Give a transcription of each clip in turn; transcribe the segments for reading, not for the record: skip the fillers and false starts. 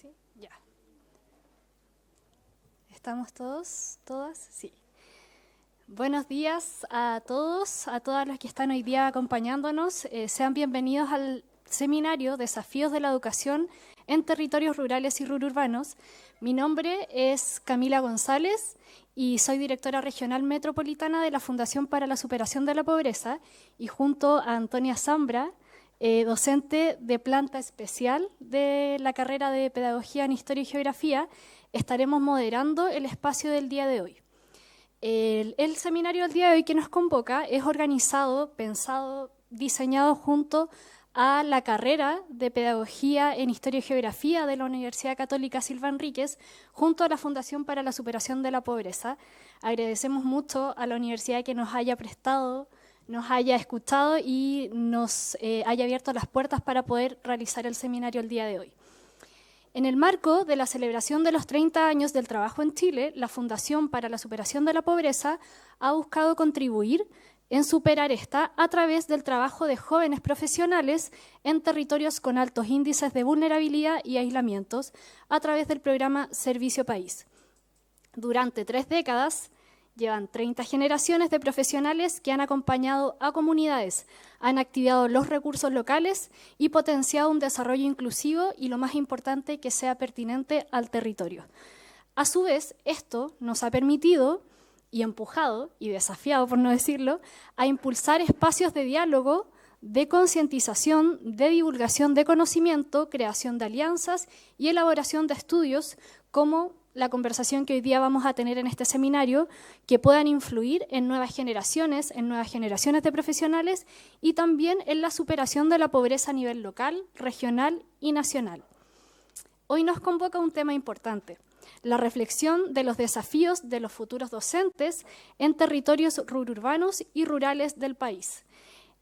¿Sí? Ya. ¿Estamos todos? ¿Todas? Sí. Buenos días a todos, a todas las que están hoy día acompañándonos. Sean bienvenidos al seminario Desafíos de la Educación en Territorios Rurales y Rururbanos. Mi nombre es Camila González y soy directora regional metropolitana de la Fundación para la Superación de la Pobreza, y junto a Antonia Zambra, docente de planta especial de la carrera de Pedagogía en Historia y Geografía, estaremos moderando el espacio del día de hoy. El seminario del día de hoy que nos convoca es organizado, pensado, diseñado junto a la carrera de Pedagogía en Historia y Geografía de la Universidad Católica Silva Enríquez, junto a la Fundación para la Superación de la Pobreza. Agradecemos mucho a la universidad que nos haya prestado, nos haya escuchado y nos haya abierto las puertas para poder realizar el seminario el día de hoy. En el marco de la celebración de los 30 años del trabajo en Chile, la Fundación para la Superación de la Pobreza ha buscado contribuir en superar esta a través del trabajo de jóvenes profesionales en territorios con altos índices de vulnerabilidad y aislamientos a través del programa Servicio País. Durante 3 décadas, llevan 30 generaciones de profesionales que han acompañado a comunidades, han activado los recursos locales y potenciado un desarrollo inclusivo y, lo más importante, que sea pertinente al territorio. A su vez, esto nos ha permitido y empujado, y desafiado por no decirlo, a impulsar espacios de diálogo, de concientización, de divulgación de conocimiento, creación de alianzas y elaboración de estudios como la conversación que hoy día vamos a tener en este seminario, que puedan influir en nuevas generaciones de profesionales y también en la superación de la pobreza a nivel local, regional y nacional. Hoy nos convoca un tema importante: la reflexión de los desafíos de los futuros docentes en territorios rururbanos y rurales del país.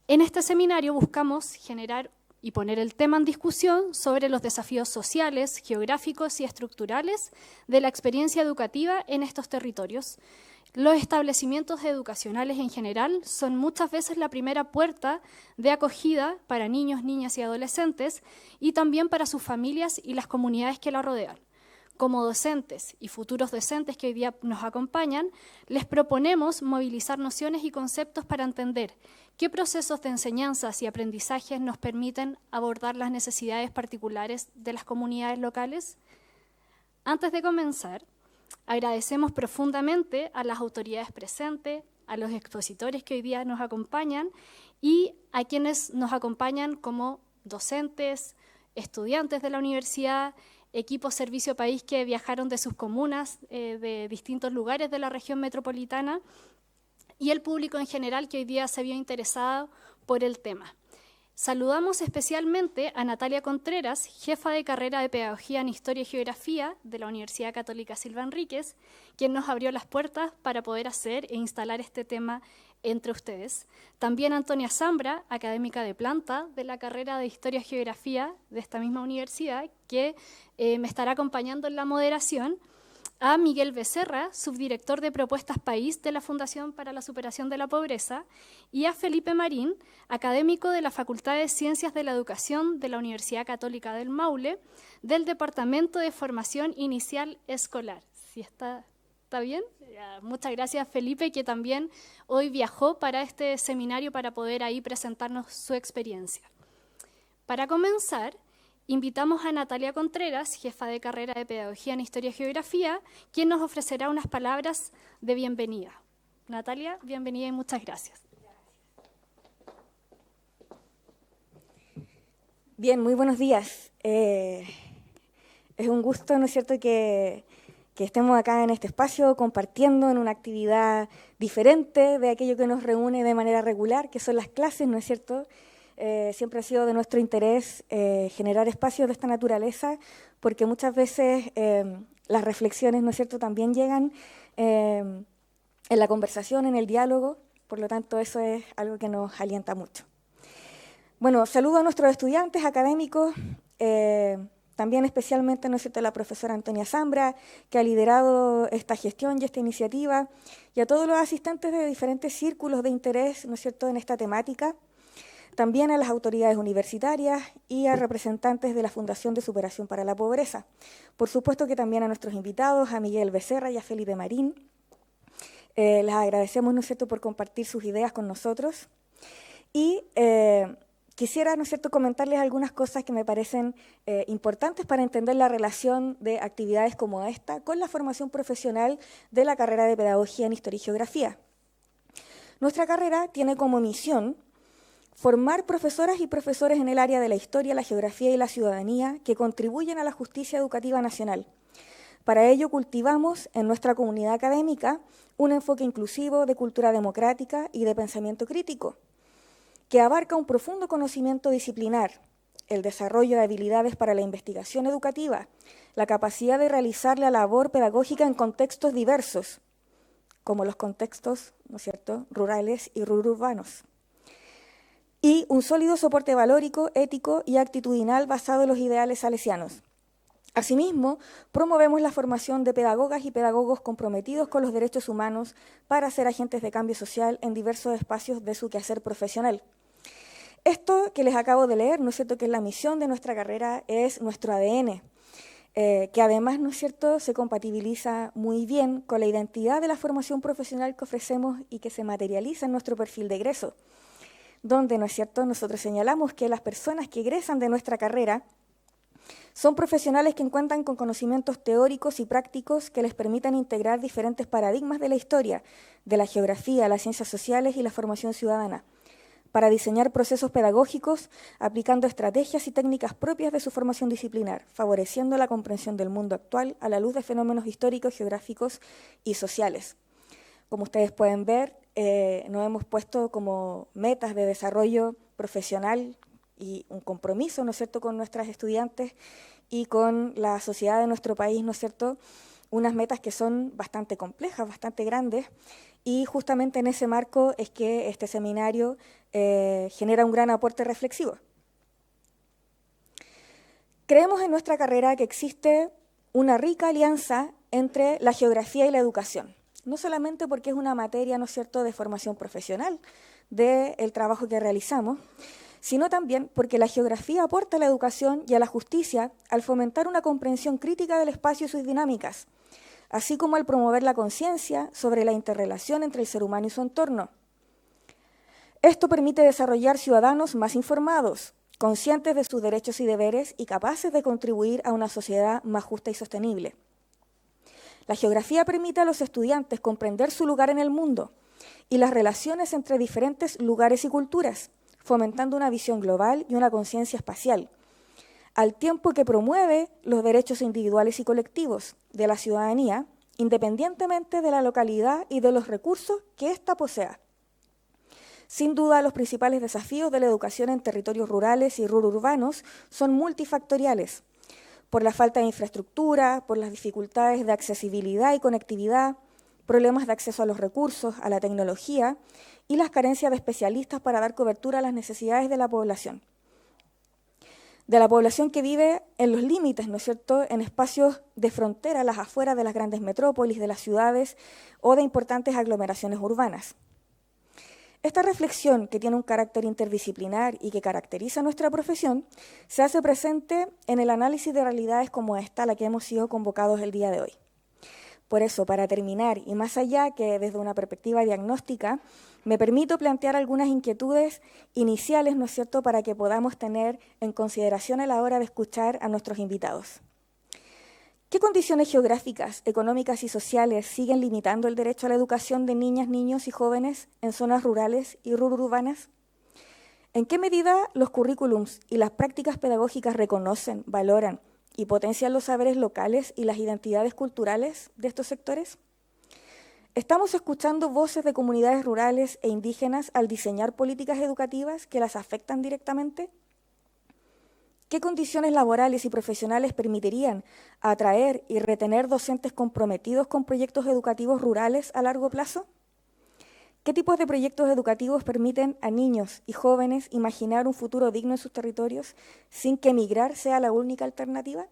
En este seminario buscamos generar y poner el tema en discusión sobre los desafíos sociales, geográficos y estructurales de la experiencia educativa en estos territorios. Los establecimientos educacionales en general son muchas veces la primera puerta de acogida para niños, niñas y adolescentes, y también para sus familias y las comunidades que la rodean. Como docentes y futuros docentes que hoy día nos acompañan, les proponemos movilizar nociones y conceptos para entender qué procesos de enseñanzas y aprendizajes nos permiten abordar las necesidades particulares de las comunidades locales. Antes de comenzar, agradecemos profundamente a las autoridades presentes, a los expositores que hoy día nos acompañan y a quienes nos acompañan como docentes, estudiantes de la universidad, equipos Servicio País que viajaron de sus comunas, de distintos lugares de la región metropolitana, y el público en general que hoy día se vio interesado por el tema. Saludamos especialmente a Natalia Contreras, jefa de carrera de Pedagogía en Historia y Geografía de la Universidad Católica Silva Enríquez, quien nos abrió las puertas para poder hacer e instalar este tema entre ustedes. También a Antonia Zambra, académica de planta de la carrera de Historia y Geografía de esta misma universidad, que me estará acompañando en la moderación. A Miguel Becerra, subdirector de Propuestas País de la Fundación para la Superación de la Pobreza, y a Felipe Marín, académico de la Facultad de Ciencias de la Educación de la Universidad Católica del Maule, del Departamento de Formación Inicial Escolar. ¿Sí está bien? Muchas gracias, Felipe, que también hoy viajó para este seminario para poder ahí presentarnos su experiencia. Para comenzar, invitamos a Natalia Contreras, jefa de carrera de Pedagogía en Historia y Geografía, quien nos ofrecerá unas palabras de bienvenida. Natalia, bienvenida y muchas gracias. Bien, muy buenos días. Es un gusto, ¿no es cierto?, que estemos acá en este espacio compartiendo en una actividad diferente de aquello que nos reúne de manera regular, que son las clases, ¿no es cierto? Siempre ha sido de nuestro interés generar espacios de esta naturaleza, porque muchas veces las reflexiones, ¿no es cierto?, también llegan en la conversación, en el diálogo, por lo tanto eso es algo que nos alienta mucho. Bueno, saludo a nuestros estudiantes académicos, también especialmente, ¿no es cierto?, a la profesora Antonia Zambra, que ha liderado esta gestión y esta iniciativa, y a todos los asistentes de diferentes círculos de interés, ¿no es cierto?, en esta temática. también a las autoridades universitarias y a representantes de la Fundación de Superación para la Pobreza. Por supuesto que también a nuestros invitados, a Miguel Becerra y a Felipe Marín. Les agradecemos, ¿no es cierto?, por compartir sus ideas con nosotros. Y quisiera, ¿no es cierto?, comentarles algunas cosas que me parecen importantes para entender la relación de actividades como esta con la formación profesional de la carrera de Pedagogía en Historia y Geografía. Nuestra carrera tiene como misión formar profesoras y profesores en el área de la historia, la geografía y la ciudadanía que contribuyen a la justicia educativa nacional. Para ello cultivamos en nuestra comunidad académica un enfoque inclusivo de cultura democrática y de pensamiento crítico, que abarca un profundo conocimiento disciplinar, el desarrollo de habilidades para la investigación educativa, la capacidad de realizar la labor pedagógica en contextos diversos, como los contextos, ¿no es cierto?, rurales y rururbanos, y un sólido soporte valórico, ético y actitudinal basado en los ideales salesianos. Asimismo, promovemos la formación de pedagogas y pedagogos comprometidos con los derechos humanos para ser agentes de cambio social en diversos espacios de su quehacer profesional. Esto que les acabo de leer, ¿no es cierto?, que es la misión de nuestra carrera, es nuestro ADN, que además, ¿no es cierto?, se compatibiliza muy bien con la identidad de la formación profesional que ofrecemos y que se materializa en nuestro perfil de egreso, donde, ¿no es cierto?, nosotros señalamos que las personas que egresan de nuestra carrera son profesionales que cuentan con conocimientos teóricos y prácticos que les permitan integrar diferentes paradigmas de la historia, de la geografía, las ciencias sociales y la formación ciudadana, para diseñar procesos pedagógicos aplicando estrategias y técnicas propias de su formación disciplinar, favoreciendo la comprensión del mundo actual a la luz de fenómenos históricos, geográficos y sociales. Como ustedes pueden ver, nos hemos puesto como metas de desarrollo profesional y un compromiso, ¿no es cierto?, con nuestras estudiantes y con la sociedad de nuestro país, ¿no es cierto?, unas metas que son bastante complejas, bastante grandes, y justamente en ese marco es que este seminario genera un gran aporte reflexivo. Creemos en nuestra carrera que existe una rica alianza entre la geografía y la educación, no solamente porque es una materia, ¿no es cierto?, de formación profesional del trabajo que realizamos, sino también porque la geografía aporta a la educación y a la justicia al fomentar una comprensión crítica del espacio y sus dinámicas, así como al promover la conciencia sobre la interrelación entre el ser humano y su entorno. Esto permite desarrollar ciudadanos más informados, conscientes de sus derechos y deberes y capaces de contribuir a una sociedad más justa y sostenible. La geografía permite a los estudiantes comprender su lugar en el mundo y las relaciones entre diferentes lugares y culturas, fomentando una visión global y una conciencia espacial, al tiempo que promueve los derechos individuales y colectivos de la ciudadanía, independientemente de la localidad y de los recursos que ésta posea. Sin duda, los principales desafíos de la educación en territorios rurales y rururbanos son multifactoriales, por la falta de infraestructura, por las dificultades de accesibilidad y conectividad, problemas de acceso a los recursos, a la tecnología y las carencias de especialistas para dar cobertura a las necesidades de la población. De la población que vive en los límites, ¿no es cierto?, en espacios de frontera, a las afueras de las grandes metrópolis, de las ciudades o de importantes aglomeraciones urbanas. Esta reflexión, que tiene un carácter interdisciplinar y que caracteriza nuestra profesión, se hace presente en el análisis de realidades como esta a la que hemos sido convocados el día de hoy. Por eso, para terminar, y más allá que desde una perspectiva diagnóstica, me permito plantear algunas inquietudes iniciales, ¿no es cierto?, para que podamos tener en consideración a la hora de escuchar a nuestros invitados. ¿Qué condiciones geográficas, económicas y sociales siguen limitando el derecho a la educación de niñas, niños y jóvenes en zonas rurales y rururbanas? ¿En qué medida los currículums y las prácticas pedagógicas reconocen, valoran y potencian los saberes locales y las identidades culturales de estos sectores? ¿Estamos escuchando voces de comunidades rurales e indígenas al diseñar políticas educativas que las afectan directamente? ¿Qué condiciones laborales y profesionales permitirían atraer y retener docentes comprometidos con proyectos educativos rurales a largo plazo? ¿Qué tipos de proyectos educativos permiten a niños y jóvenes imaginar un futuro digno en sus territorios sin que emigrar sea la única alternativa?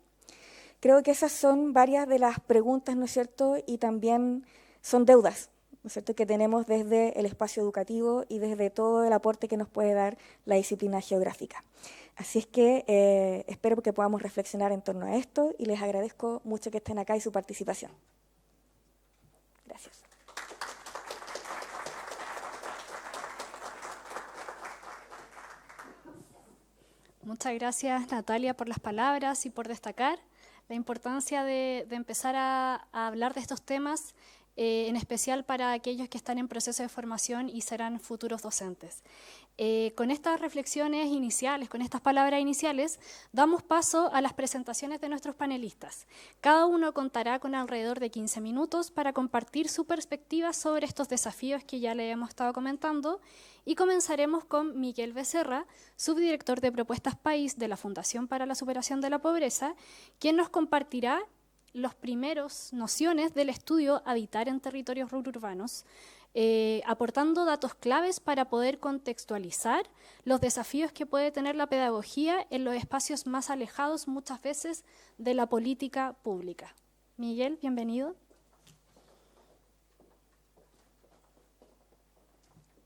Creo que esas son varias de las preguntas, ¿no es cierto?, y también son deudas ¿no es cierto?, que tenemos desde el espacio educativo y desde todo el aporte que nos puede dar la disciplina geográfica. Así es que espero que podamos reflexionar en torno a esto y les agradezco mucho que estén acá y su participación. Gracias. Muchas gracias, Natalia, por las palabras y por destacar la importancia de empezar a hablar de estos temas, en especial para aquellos que están en proceso de formación y serán futuros docentes. Con estas reflexiones iniciales, con estas palabras iniciales, damos paso a las presentaciones de nuestros panelistas. Cada uno contará con alrededor de 15 minutos para compartir su perspectiva sobre estos desafíos que ya le hemos estado comentando, y comenzaremos con Miguel Becerra, subdirector de Propuestas País de la Fundación para la Superación de la Pobreza, quien nos compartirá los primeros nociones del estudio Habitar en Territorios Rururbanos, aportando datos claves para poder contextualizar los desafíos que puede tener la pedagogía en los espacios más alejados muchas veces de la política pública. Miguel, bienvenido.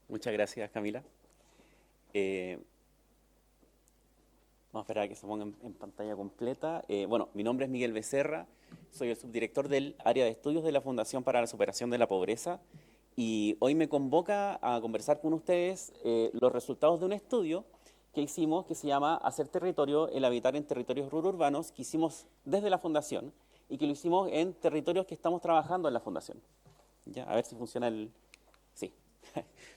Muchas gracias, Camila. Vamos a esperar a que se ponga en pantalla completa. Bueno, mi nombre es Miguel Becerra, soy el subdirector del área de estudios de la Fundación para la Superación de la Pobreza, y hoy me convoca a conversar con ustedes los resultados de un estudio que hicimos que se llama Hacer Territorio, el habitar en territorios rururbanos, que hicimos desde la Fundación y que lo hicimos en territorios que estamos trabajando en la Fundación. ¿Ya? A ver si funciona el... Sí.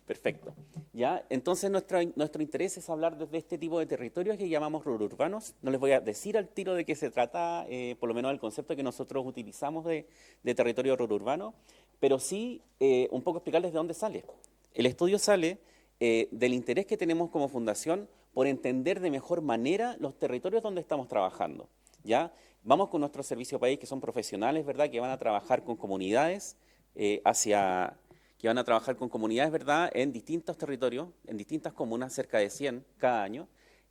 Perfecto. ¿Ya? Entonces nuestro interés es hablar desde este tipo de territorios que llamamos rururbanos. No les voy a decir al tiro de qué se trata, por lo menos el concepto que nosotros utilizamos de territorio rururbano, pero sí un poco explicarles de dónde sale. El estudio sale del interés que tenemos como fundación por entender de mejor manera los territorios donde estamos trabajando. ¿Ya? Vamos con nuestro servicio país, que son profesionales, ¿verdad?, que van a trabajar con comunidades que van a trabajar con comunidades, ¿verdad?, en distintos territorios, en distintas comunas, cerca de 100 cada año,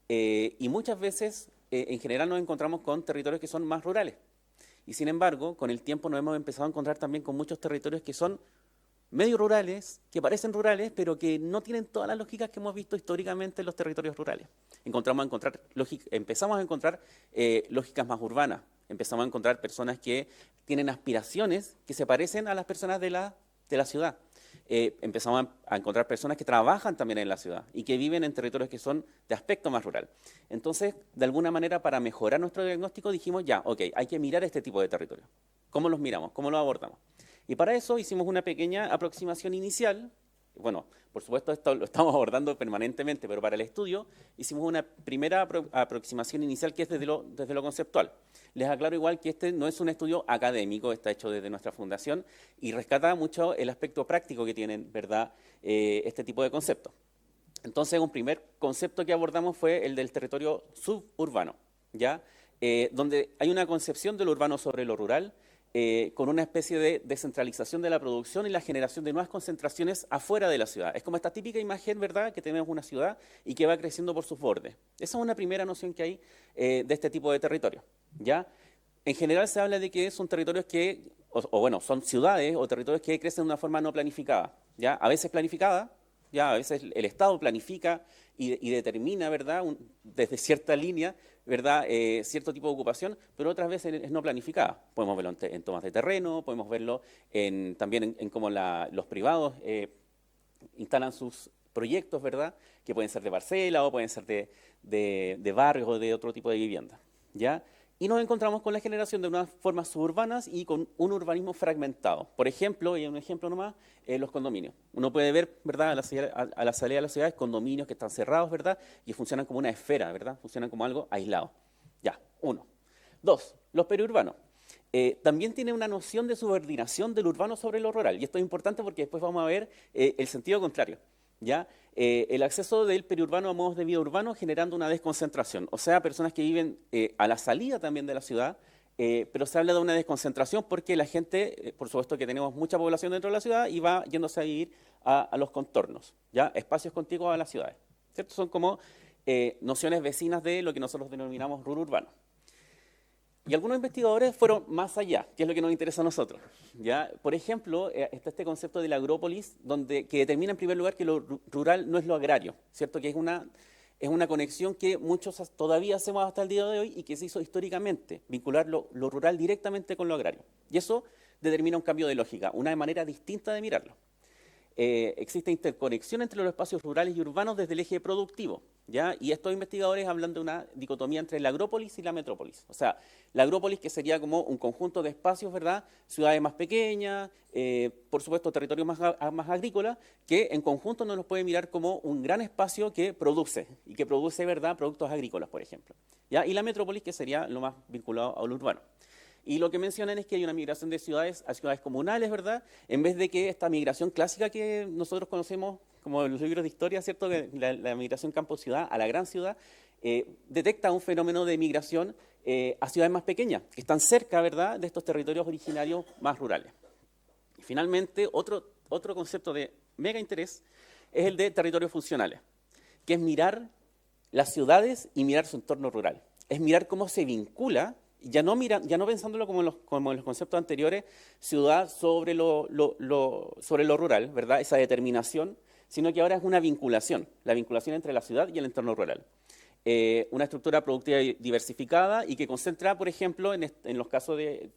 y muchas veces, en general, nos encontramos con territorios que son más rurales. Y sin embargo, con el tiempo nos hemos empezado a encontrar también con muchos territorios que son medio rurales, que parecen rurales, pero que no tienen todas las lógicas que hemos visto históricamente en los territorios rurales. Empezamos a encontrar lógicas más urbanas, empezamos a encontrar personas que tienen aspiraciones que se parecen a las personas de la ciudad. Empezamos a encontrar personas que trabajan también en la ciudad y que viven en territorios que son de aspecto más rural. Entonces, de alguna manera, para mejorar nuestro diagnóstico, dijimos, ya, ok, hay que mirar este tipo de territorios. ¿Cómo los miramos? ¿Cómo los abordamos? Y para eso hicimos una pequeña aproximación inicial. Bueno, por supuesto, esto lo estamos abordando permanentemente, pero para el estudio hicimos una primera aproximación inicial que es desde lo conceptual. Les aclaro igual que este no es un estudio académico, está hecho desde nuestra fundación y rescata mucho el aspecto práctico que tienen, ¿verdad?, este tipo de conceptos. Entonces, un primer concepto que abordamos fue el del territorio suburbano, ¿ya? Donde hay una concepción de lo urbano sobre lo rural, con una especie de descentralización de la producción y la generación de nuevas concentraciones afuera de la ciudad. Es como esta típica imagen, ¿verdad?, que tenemos una ciudad y que va creciendo por sus bordes. Esa es una primera noción que hay de este tipo de territorio, ¿ya? En general se habla de que son territorios que, bueno, son ciudades o territorios que crecen de una forma no planificada, ¿ya? A veces planificada, ¿ya? A veces el Estado planifica y determina, ¿verdad?, desde cierta línea, ¿verdad?, cierto tipo de ocupación, pero otras veces es no planificada. Podemos verlo en tomas de terreno, podemos verlo también en cómo los privados instalan sus proyectos, ¿verdad?, que pueden ser de parcela o pueden ser de barrios o de otro tipo de vivienda, ¿ya? Y nos encontramos con la generación de unas formas suburbanas y con un urbanismo fragmentado. Por ejemplo, y un ejemplo nomás, los condominios. Uno puede ver, ¿verdad?, a la salida de las ciudades, condominios que están cerrados, ¿verdad?, y funcionan como una esfera, ¿verdad?, funcionan como algo aislado. Ya, 1. 2, los periurbanos. También tiene una noción de subordinación del urbano sobre lo rural. Y esto es importante porque después vamos a ver el sentido contrario, ¿ya? El acceso del periurbano a modos de vida urbano generando una desconcentración, o sea, personas que viven a la salida también de la ciudad, pero se habla de una desconcentración porque la gente, por supuesto que tenemos mucha población dentro de la ciudad y va yéndose a vivir a los contornos, ¿ya? Espacios contiguos a las ciudades, ¿cierto? Son como nociones vecinas de lo que nosotros denominamos rururbano. Y algunos investigadores fueron más allá, que es lo que nos interesa a nosotros. ¿Ya? Por ejemplo, está este concepto de la agrópolis, que determina en primer lugar que lo rural no es lo agrario, ¿cierto? Que es una conexión que muchos todavía hacemos hasta el día de hoy y que se hizo históricamente, vincular lo rural directamente con lo agrario. Y eso determina un cambio de lógica, una manera distinta de mirarlo. Existe interconexión entre los espacios rurales y urbanos desde el eje productivo, ¿ya? Y estos investigadores hablan de una dicotomía entre la agrópolis y la metrópolis. O sea, la agrópolis, que sería como un conjunto de espacios, ¿verdad? Ciudades más pequeñas, por supuesto territorios más agrícolas, que en conjunto no los puede mirar como un gran espacio que produce, y que produce, ¿verdad?, productos agrícolas, por ejemplo, ¿ya? Y la metrópolis, que sería lo más vinculado a lo urbano. Y lo que mencionan es que hay una migración de ciudades a ciudades comunales, ¿verdad? En vez de que esta migración clásica que nosotros conocemos como en los libros de historia, ¿cierto? La migración campo-ciudad a la gran ciudad, detecta un fenómeno de migración a ciudades más pequeñas, que están cerca, ¿verdad?, de estos territorios originarios más rurales. Y finalmente, otro concepto de mega interés es el de territorios funcionales, que es mirar las ciudades y mirar su entorno rural. Es mirar cómo se vincula, ya no pensándolo como en los conceptos anteriores, ciudad sobre lo rural, ¿verdad? Esa determinación, sino que ahora es una vinculación, la vinculación entre la ciudad y el entorno rural. Una estructura productiva diversificada y que concentra, por ejemplo, en los casos que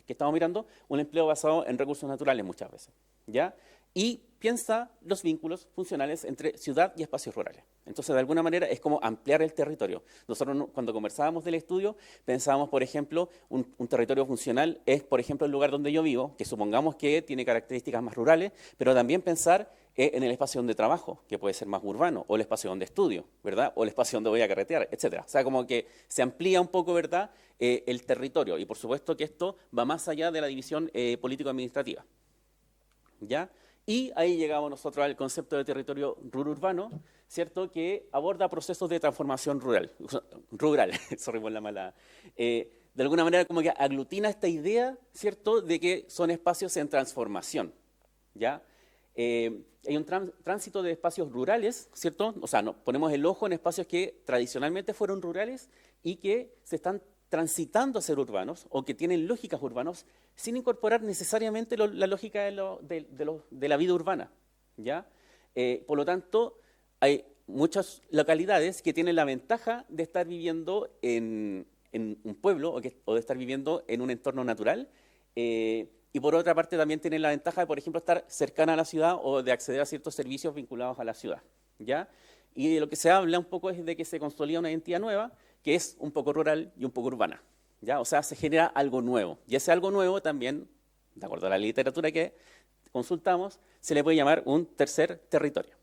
estamos mirando, un empleo basado en recursos naturales muchas veces, ¿ya? Y piensa los vínculos funcionales entre ciudad y espacios rurales. Entonces, de alguna manera, es como ampliar el territorio. Nosotros, cuando conversábamos del estudio, pensábamos, por ejemplo, un territorio funcional es, por ejemplo, el lugar donde yo vivo, que supongamos que tiene características más rurales, pero también pensar en el espacio donde trabajo, que puede ser más urbano, o el espacio donde estudio, ¿verdad? O el espacio donde voy a carretear, etcétera. O sea, como que se amplía un poco, ¿verdad?, el territorio. Y, por supuesto, que esto va más allá de la división político-administrativa, ¿ya? Y ahí llegamos nosotros al concepto de territorio rural-urbano, ¿cierto?, que aborda procesos de transformación rural, sorry por la mala. De alguna manera como que aglutina esta idea, ¿cierto?, de que son espacios en transformación, ¿ya? Hay un tránsito de espacios rurales, ¿cierto? O sea, ponemos el ojo en espacios que tradicionalmente fueron rurales y que se están transitando a ser urbanos o que tienen lógicas urbanos sin incorporar necesariamente la lógica de la vida urbana, ¿ya? Por lo tanto, hay muchas localidades que tienen la ventaja de estar viviendo en un pueblo o de estar viviendo en un entorno natural, y por otra parte también tienen la ventaja de, por ejemplo, estar cercana a la ciudad o de acceder a ciertos servicios vinculados a la ciudad, ¿ya? Y de lo que se habla un poco es de que se consolida una identidad nueva, que es un poco rural y un poco urbana, ¿ya? O sea, se genera algo nuevo. Y ese algo nuevo también, de acuerdo a la literatura que consultamos, se le puede llamar un tercer territorio,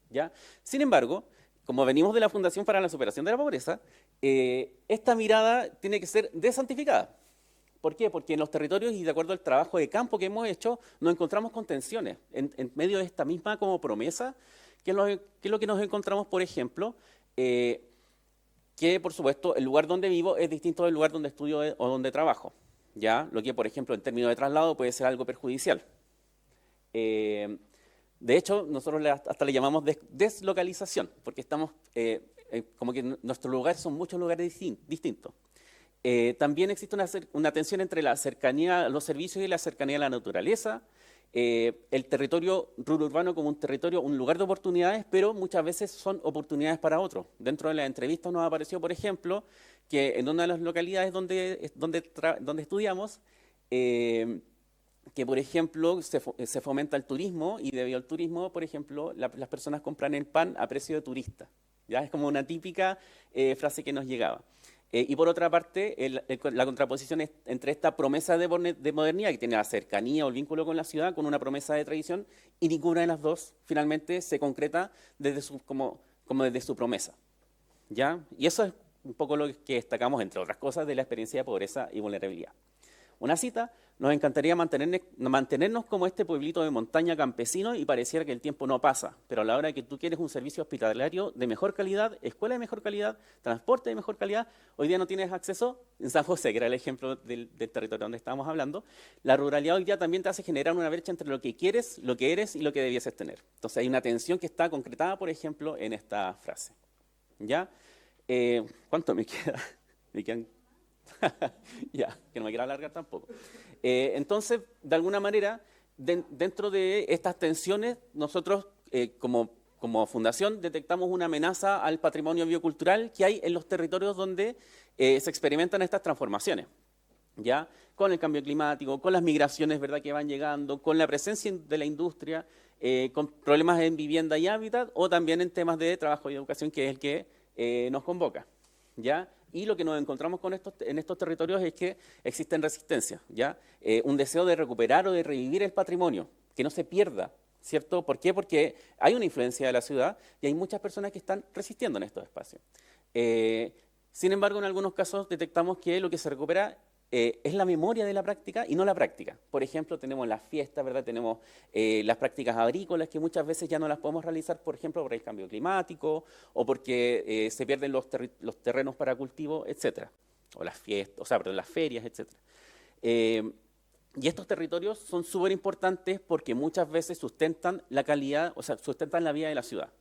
¿ya? Sin embargo, como venimos de la Fundación para la Superación de la Pobreza, esta mirada tiene que ser desantificada. ¿Por qué? Porque en los territorios y de acuerdo al trabajo de campo que hemos hecho, nos encontramos con tensiones en medio de esta misma como promesa, que es lo que nos encontramos, por ejemplo, que por supuesto el lugar donde vivo es distinto del lugar donde estudio o donde trabajo, ¿ya? Lo que, por ejemplo, en términos de traslado puede ser algo perjudicial. De hecho, nosotros hasta le llamamos deslocalización, porque estamos como que nuestros lugares son muchos lugares distintos. También existe una tensión entre la cercanía a los servicios y la cercanía a la naturaleza. El territorio rural-urbano como un lugar de oportunidades, pero muchas veces son oportunidades para otros. Dentro de la entrevista nos apareció, por ejemplo, que en una de las localidades donde estudiamos, que por ejemplo se fomenta el turismo y debido al turismo, por ejemplo, las personas compran el pan a precio de turista. ¿Ya? Es como una típica frase que nos llegaba. Y por otra parte, la contraposición es entre esta promesa de modernidad que tiene la cercanía o el vínculo con la ciudad, con una promesa de tradición, y ninguna de las dos finalmente se concreta como desde su promesa, ¿ya? Y eso es un poco lo que destacamos, entre otras cosas, de la experiencia de pobreza y vulnerabilidad. Una cita: nos encantaría mantenernos como este pueblito de montaña campesino y pareciera que el tiempo no pasa, pero a la hora que tú quieres un servicio hospitalario de mejor calidad, escuela de mejor calidad, transporte de mejor calidad, hoy día no tienes acceso. En San José, que era el ejemplo del territorio donde estábamos hablando, la ruralidad hoy día también te hace generar una brecha entre lo que quieres, lo que eres y lo que debieses tener. Entonces hay una tensión que está concretada, por ejemplo, en esta frase, ¿ya? ¿Cuánto me queda? Me quedan Ya, que no me quiera alargar tampoco. Entonces, de alguna manera, dentro de estas tensiones, nosotros como fundación detectamos una amenaza al patrimonio biocultural que hay en los territorios donde se experimentan estas transformaciones, ¿ya? Con el cambio climático, con las migraciones, ¿verdad?, que van llegando, con la presencia de la industria, con problemas en vivienda y hábitat, o también en temas de trabajo y educación, que es el que nos convoca, ¿ya? Y lo que nos encontramos en estos territorios es que existen resistencias, ¿ya? Un deseo de recuperar o de revivir el patrimonio, que no se pierda, ¿cierto? ¿Por qué? Porque hay una influencia de la ciudad y hay muchas personas que están resistiendo en estos espacios. Sin embargo, en algunos casos detectamos que lo que se recupera es la memoria de la práctica y no la práctica. Por ejemplo, tenemos las fiestas, ¿verdad? Tenemos las prácticas agrícolas que muchas veces ya no las podemos realizar, por ejemplo, por el cambio climático o porque se pierden los terrenos para cultivo, etcétera. O las fiestas, o sea, perdón, las ferias, etcétera. Y estos territorios son súper importantes porque muchas veces sustentan la calidad, o sea, sustentan la vida de la ciudad.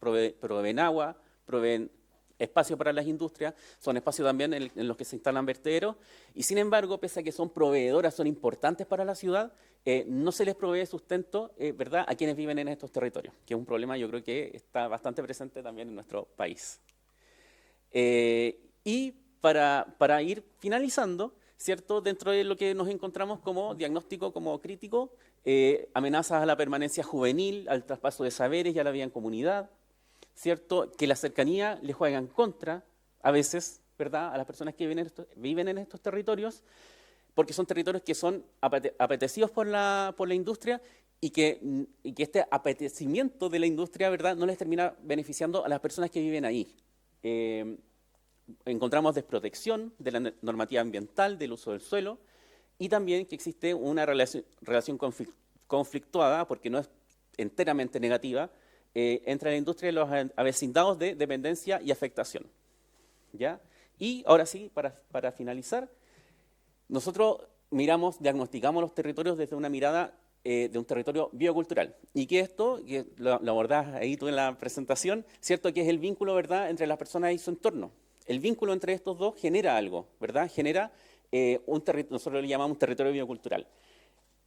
Proveen agua, proveen espacio para las industrias, son espacios también en los que se instalan vertederos, y sin embargo, pese a que son proveedoras, son importantes para la ciudad, no se les provee sustento, ¿verdad?, a quienes viven en estos territorios, que es un problema yo creo que está bastante presente también en nuestro país. Y para ir finalizando, ¿cierto?, dentro de lo que nos encontramos como diagnóstico, como crítico, amenazas a la permanencia juvenil, al traspaso de saberes y a la vida en comunidad, ¿cierto?, que la cercanía le juega en contra, a veces, ¿verdad?, a las personas que viven en estos territorios, porque son territorios que son apetecidos por la industria y que este apetecimiento de la industria, ¿verdad?, no les termina beneficiando a las personas que viven ahí. Encontramos desprotección de la normativa ambiental, del uso del suelo, y también que existe una relación conflictuada, porque no es enteramente negativa, entre la industria y los avecindados de dependencia y afectación, ¿ya? Y ahora sí, para finalizar, nosotros diagnosticamos los territorios desde una mirada de un territorio biocultural. Y que esto, que lo abordás ahí tú en la presentación, ¿cierto?, que es el vínculo, ¿verdad?, entre las personas y su entorno. El vínculo entre estos dos genera algo, ¿verdad? Genera nosotros le llamamos territorio biocultural.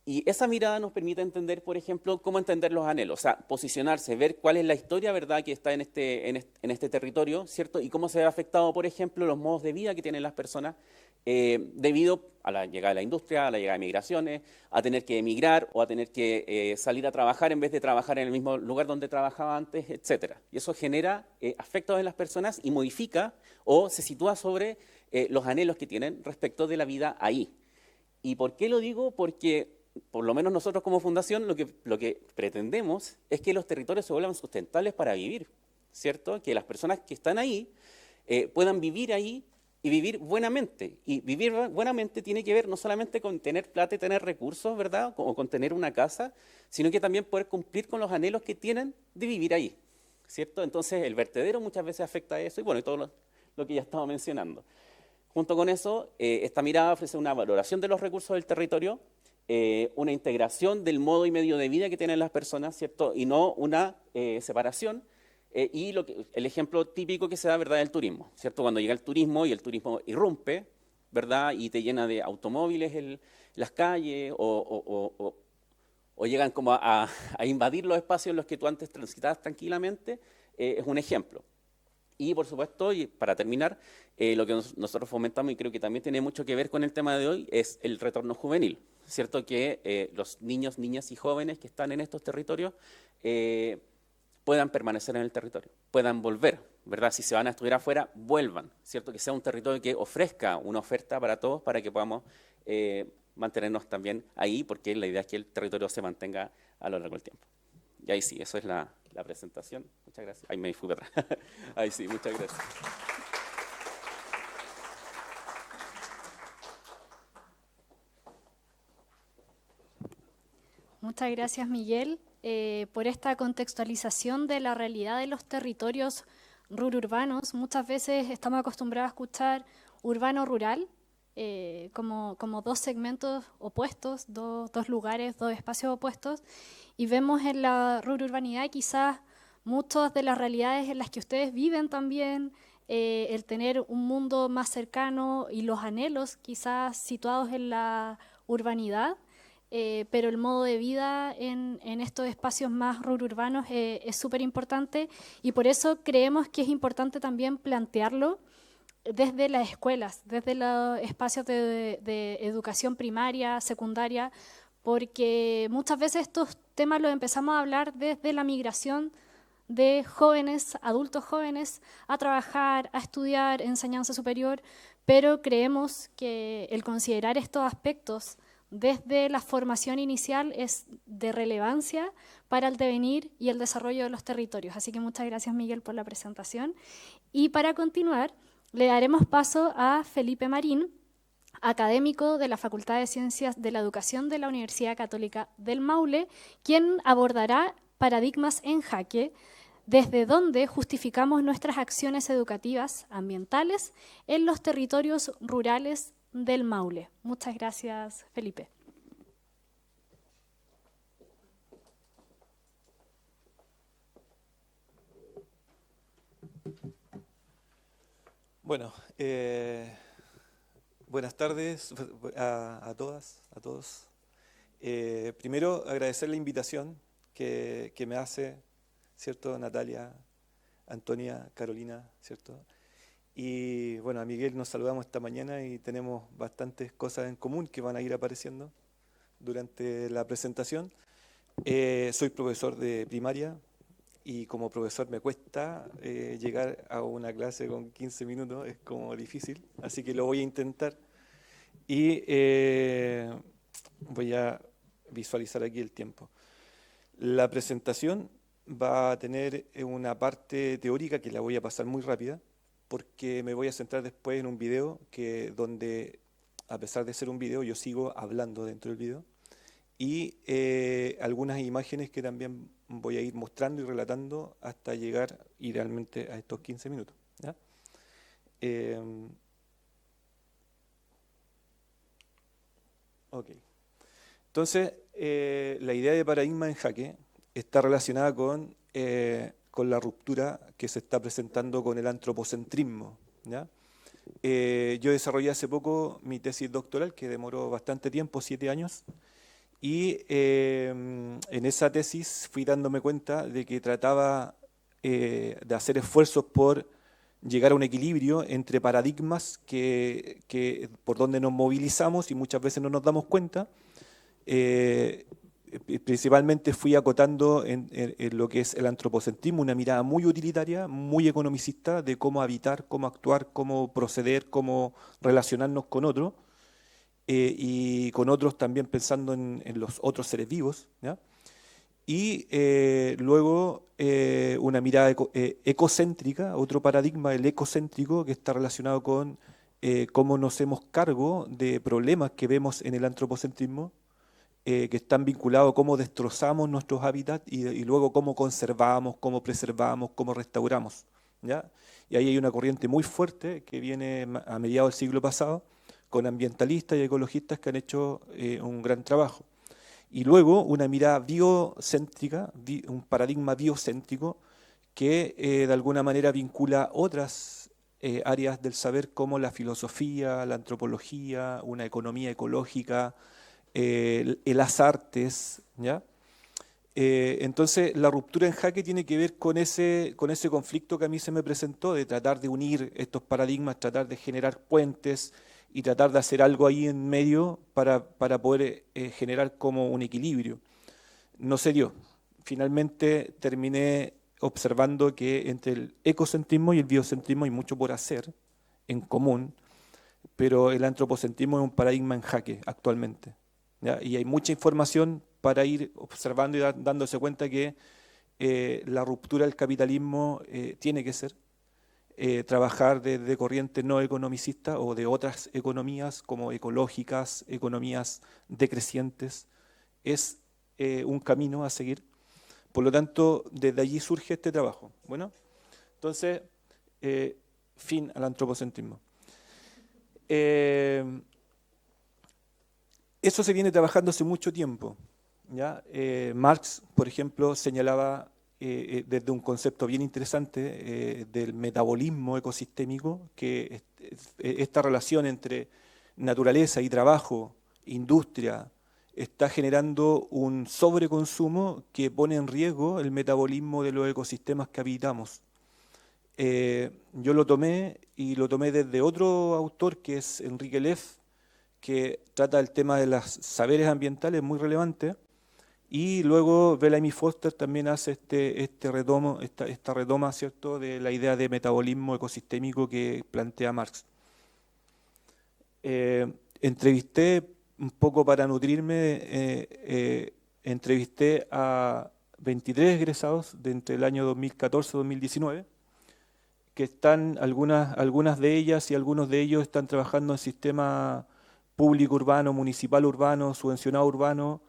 Y esa mirada nos permite entender, por ejemplo, cómo entender los anhelos, o sea, posicionarse, ver cuál es la historia, ¿verdad?, que está en este territorio, ¿cierto? Y cómo se ve afectado, por ejemplo, los modos de vida que tienen las personas debido a la llegada de la industria, a la llegada de migraciones, a tener que emigrar o a tener que salir a trabajar en vez de trabajar en el mismo lugar donde trabajaba antes, etcétera. Y eso genera afectos en las personas y modifica o se sitúa sobre los anhelos que tienen respecto de la vida ahí. ¿Y por qué lo digo? Porque por lo menos nosotros como fundación lo que pretendemos es que los territorios se vuelvan sustentables para vivir, ¿cierto? Que las personas que están ahí puedan vivir ahí y vivir buenamente. Y vivir buenamente tiene que ver no solamente con tener plata y tener recursos, ¿verdad?, o con tener una casa, sino que también poder cumplir con los anhelos que tienen de vivir ahí, ¿cierto? Entonces el vertedero muchas veces afecta a eso y bueno, y todo lo que ya estaba mencionando. Junto con eso, esta mirada ofrece una valoración de los recursos del territorio, una integración del modo y medio de vida que tienen las personas, ¿cierto?, y no una separación. Y el ejemplo típico que se da, ¿verdad?, es el turismo, ¿cierto? Cuando llega el turismo y el turismo irrumpe, ¿verdad?, y te llena de automóviles las calles o llegan como a invadir los espacios en los que tú antes transitabas tranquilamente, es un ejemplo. Y por supuesto, y para terminar, lo que nosotros fomentamos y creo que también tiene mucho que ver con el tema de hoy es el retorno juvenil, ¿cierto? Que los niños, niñas y jóvenes que están en estos territorios puedan permanecer en el territorio, puedan volver, ¿verdad? Si se van a estudiar afuera, vuelvan, ¿cierto? Que sea un territorio que ofrezca una oferta para todos para que podamos mantenernos también ahí, porque la idea es que el territorio se mantenga a lo largo del tiempo. Y ahí sí, eso es la presentación. Muchas gracias. Ahí me fui para atrás. Ahí sí, muchas gracias. Muchas gracias, Miguel, por esta contextualización de la realidad de los territorios rururbanos. Muchas veces estamos acostumbrados a escuchar urbano-rural como dos segmentos opuestos, dos lugares, dos espacios opuestos, y vemos en la rururbanidad quizás muchas de las realidades en las que ustedes viven también, el tener un mundo más cercano y los anhelos quizás situados en la urbanidad, pero el modo de vida en estos espacios más rururbanos es súper importante y por eso creemos que es importante también plantearlo desde las escuelas, desde los espacios de educación primaria, secundaria, porque muchas veces estos temas los empezamos a hablar desde la migración de jóvenes, adultos jóvenes, a trabajar, a estudiar enseñanza superior, pero creemos que el considerar estos aspectos desde la formación inicial es de relevancia para el devenir y el desarrollo de los territorios. Así que muchas gracias, Miguel, por la presentación. Y para continuar, le daremos paso a Felipe Marín, académico de la Facultad de Ciencias de la Educación de la Universidad Católica del Maule, quien abordará paradigmas en jaque, desde donde justificamos nuestras acciones educativas ambientales en los territorios rurales del Maule. Muchas gracias, Felipe. Bueno, buenas tardes a todas, a todos. Primero, agradecer la invitación que me hace, ¿cierto? Natalia, Antonia, Carolina, ¿cierto? Y bueno, a Miguel nos saludamos esta mañana y tenemos bastantes cosas en común que van a ir apareciendo durante la presentación. Soy profesor de primaria y como profesor me cuesta llegar a una clase con 15 minutos, es como difícil, así que lo voy a intentar. Y voy a visualizar aquí el tiempo. La presentación va a tener una parte teórica que la voy a pasar muy rápida, porque me voy a centrar después en un video donde, a pesar de ser un video, yo sigo hablando dentro del video, y algunas imágenes que también voy a ir mostrando y relatando hasta llegar idealmente a estos 15 minutos, ¿ya? Ok. Entonces, la idea de paradigma en jaque está relacionada con la ruptura que se está presentando con el antropocentrismo, ¿ya? Yo desarrollé hace poco mi tesis doctoral, que demoró bastante tiempo, 7 años, y en esa tesis fui dándome cuenta de que trataba de hacer esfuerzos por llegar a un equilibrio entre paradigmas por donde nos movilizamos y muchas veces no nos damos cuenta. Principalmente fui acotando en lo que es el antropocentrismo, una mirada muy utilitaria, muy economicista de cómo habitar, cómo actuar, cómo proceder, cómo relacionarnos con otros, y con otros también pensando en los otros seres vivos, ¿ya? Y luego una mirada ecocéntrica, otro paradigma, el ecocéntrico, que está relacionado con cómo nos hacemos cargo de problemas que vemos en el antropocentrismo, que están vinculados a cómo destrozamos nuestros hábitats y luego cómo conservamos, cómo preservamos, cómo restauramos, ¿ya? Y ahí hay una corriente muy fuerte que viene a mediados del siglo pasado, con ambientalistas y ecologistas que han hecho un gran trabajo. Y luego una mirada biocéntrica, un paradigma biocéntrico que de alguna manera vincula otras áreas del saber como la filosofía, la antropología, una economía ecológica, las artes, ¿ya? Entonces la ruptura en jaque tiene que ver con ese conflicto que a mí se me presentó de tratar de unir estos paradigmas, tratar de generar puentes y tratar de hacer algo ahí en medio para poder generar como un equilibrio. No se dio. Finalmente terminé observando que entre el ecocentrismo y el biocentrismo hay mucho por hacer en común, pero el antropocentrismo es un paradigma en jaque actualmente, ¿ya? Y hay mucha información para ir observando y dándose cuenta que la ruptura del capitalismo tiene que ser trabajar desde corrientes no economicistas o de otras economías como ecológicas, economías decrecientes, es un camino a seguir. Por lo tanto, desde allí surge este trabajo. Bueno, entonces, fin al antropocentrismo. Eso se viene trabajando hace mucho tiempo, ¿ya? Marx, por ejemplo, señalaba desde un concepto bien interesante del metabolismo ecosistémico, que esta relación entre naturaleza y trabajo, industria, está generando un sobreconsumo que pone en riesgo el metabolismo de los ecosistemas que habitamos. Yo lo tomé desde otro autor que es Enrique Leff, que trata el tema de los saberes ambientales, muy relevante, y luego Bellamy Foster también hace esta retoma, ¿cierto?, de la idea de metabolismo ecosistémico que plantea Marx. Entrevisté un poco para nutrirme, entrevisté a 23 egresados de entre el año 2014 y 2019, que están, algunas de ellas y algunos de ellos están trabajando en sistema público urbano, municipal urbano, subvencionado urbano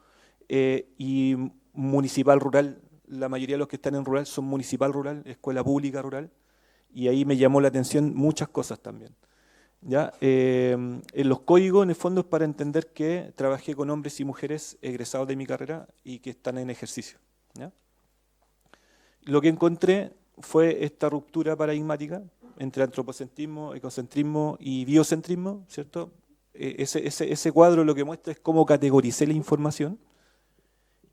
y municipal rural. La mayoría de los que están en rural son municipal rural, escuela pública rural, y ahí me llamó la atención muchas cosas también. ¿Ya? En los códigos, en el fondo, es para entender que trabajé con hombres y mujeres egresados de mi carrera y que están en ejercicio. ¿Ya? Lo que encontré fue esta ruptura paradigmática entre antropocentrismo, ecocentrismo y biocentrismo, ¿cierto? Ese cuadro lo que muestra es cómo categoricé la información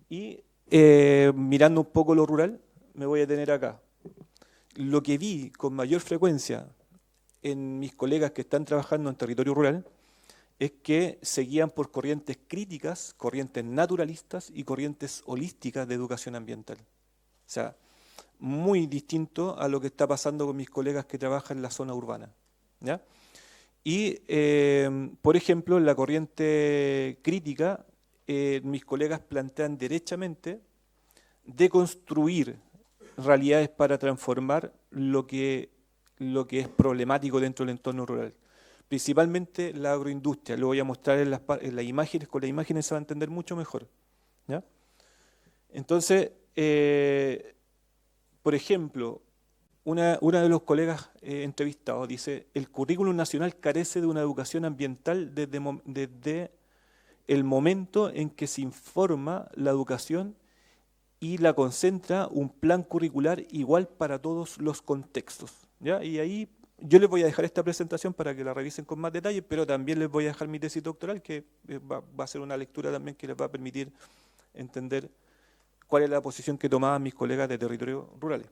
y mirando un poco lo rural, me voy a detener acá. Lo que vi con mayor frecuencia en mis colegas que están trabajando en territorio rural es que se guían por corrientes críticas, corrientes naturalistas y corrientes holísticas de educación ambiental. O sea, muy distinto a lo que está pasando con mis colegas que trabajan en la zona urbana. ¿Ya? Y, por ejemplo, en la corriente crítica, mis colegas plantean derechamente deconstruir realidades para transformar lo que es problemático dentro del entorno rural. Principalmente la agroindustria, lo voy a mostrar en las imágenes, con las imágenes se va a entender mucho mejor. ¿Ya? Entonces, por ejemplo, una de los colegas entrevistados dice: el currículum nacional carece de una educación ambiental desde el momento en que se informa la educación y la concentra un plan curricular igual para todos los contextos. ¿Ya? Y ahí yo les voy a dejar esta presentación para que la revisen con más detalle, pero también les voy a dejar mi tesis doctoral, que va a ser una lectura también que les va a permitir entender cuál es la posición que tomaban mis colegas de territorios rurales.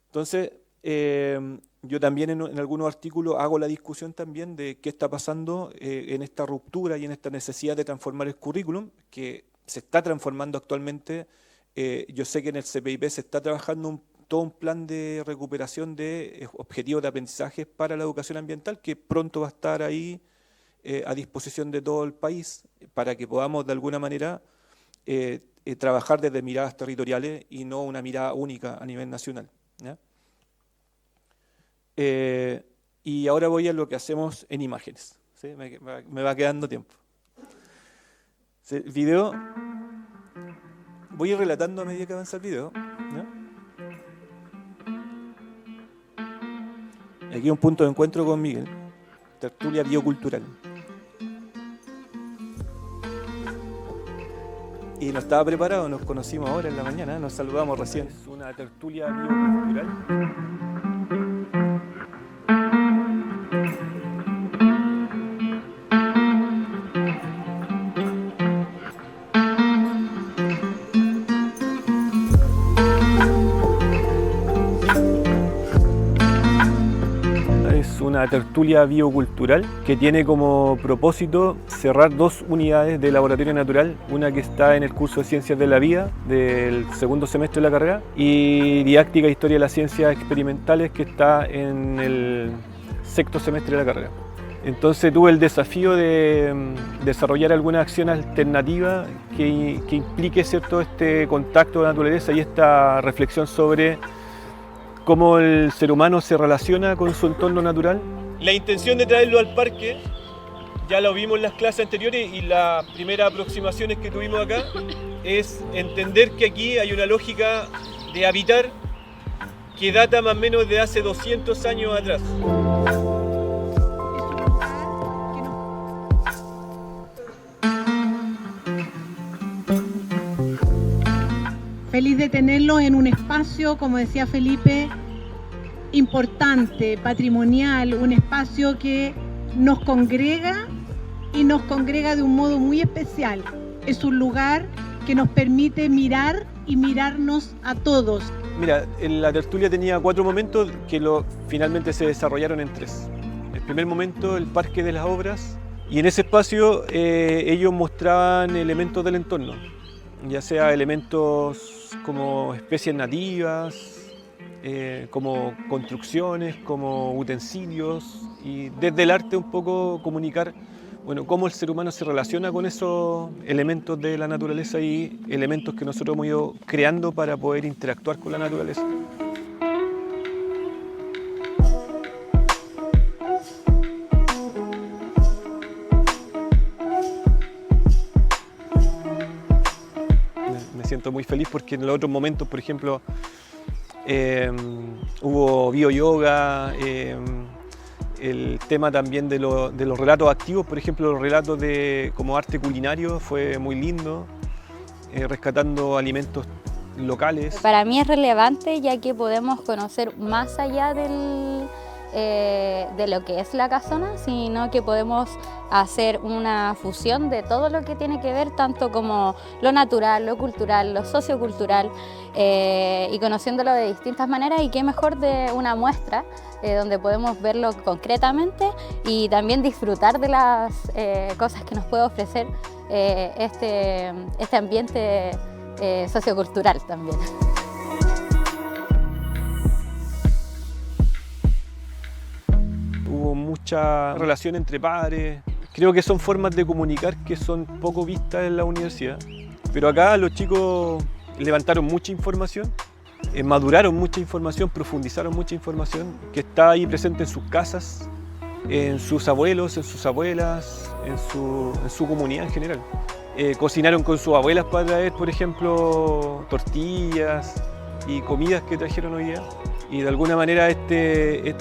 Entonces, yo también en algunos artículos hago la discusión también de qué está pasando en esta ruptura y en esta necesidad de transformar el currículum, que se está transformando actualmente. Yo sé que en el CPIP se está trabajando todo un plan de recuperación de objetivos de aprendizaje para la educación ambiental, que pronto va a estar ahí a disposición de todo el país, para que podamos de alguna manera trabajar desde miradas territoriales y no una mirada única a nivel nacional. ¿Ya? Y ahora voy a lo que hacemos en imágenes. ¿Sí? Me va quedando tiempo. ¿Sí? El video, voy a ir relatando a medida que avanza el video. ¿Ya? Aquí un punto de encuentro con Miguel, tertulia biocultural. Y no estaba preparado, nos conocimos ahora en la mañana, nos saludamos recién. Es una tertulia biocultural. Una tertulia biocultural que tiene como propósito cerrar 2 unidades de laboratorio natural, una que está en el curso de Ciencias de la Vida del segundo semestre de la carrera y Didáctica e Historia de las Ciencias Experimentales, que está en el sexto semestre de la carrera. Entonces tuve el desafío de desarrollar alguna acción alternativa que implique, ¿cierto?, este contacto con la naturaleza y esta reflexión sobre cómo el ser humano se relaciona con su entorno natural. La intención de traerlo al parque, ya lo vimos en las clases anteriores y las primeras aproximaciones que tuvimos acá, es entender que aquí hay una lógica de habitar que data más o menos de hace 200 años atrás. feliz de tenerlos en un espacio, como decía Felipe, importante, patrimonial, un espacio que nos congrega y nos congrega de un modo muy especial. Es un lugar que nos permite mirar y mirarnos a todos. Mira, la tertulia tenía 4 momentos que finalmente se desarrollaron en 3. El primer momento, el Parque de las Obras, y en ese espacio ellos mostraban elementos del entorno, ya sea elementos como especies nativas, como construcciones, como utensilios, y desde el arte un poco comunicar, bueno, cómo el ser humano se relaciona con esos elementos de la naturaleza y elementos que nosotros hemos ido creando para poder interactuar con la naturaleza. Me siento muy feliz porque en los otros momentos, por ejemplo, hubo bioyoga, el tema también de los relatos activos, por ejemplo, los relatos como arte culinario fue muy lindo, rescatando alimentos locales. Para mí es relevante ya que podemos conocer más allá de lo que es la casona, sino que podemos hacer una fusión de todo lo que tiene que ver tanto como lo natural, lo cultural, lo sociocultural y conociéndolo de distintas maneras, y qué mejor de una muestra donde podemos verlo concretamente y también disfrutar de las cosas que nos puede ofrecer este ambiente sociocultural también. Hubo mucha relación entre padres. Creo que son formas de comunicar que son poco vistas en la universidad. Pero acá los chicos levantaron mucha información, maduraron mucha información, profundizaron mucha información que está ahí presente en sus casas, en sus abuelos, en sus abuelas, en su comunidad en general. Cocinaron con sus abuelas para traer, por ejemplo, tortillas y comidas que trajeron hoy día. Y de alguna manera este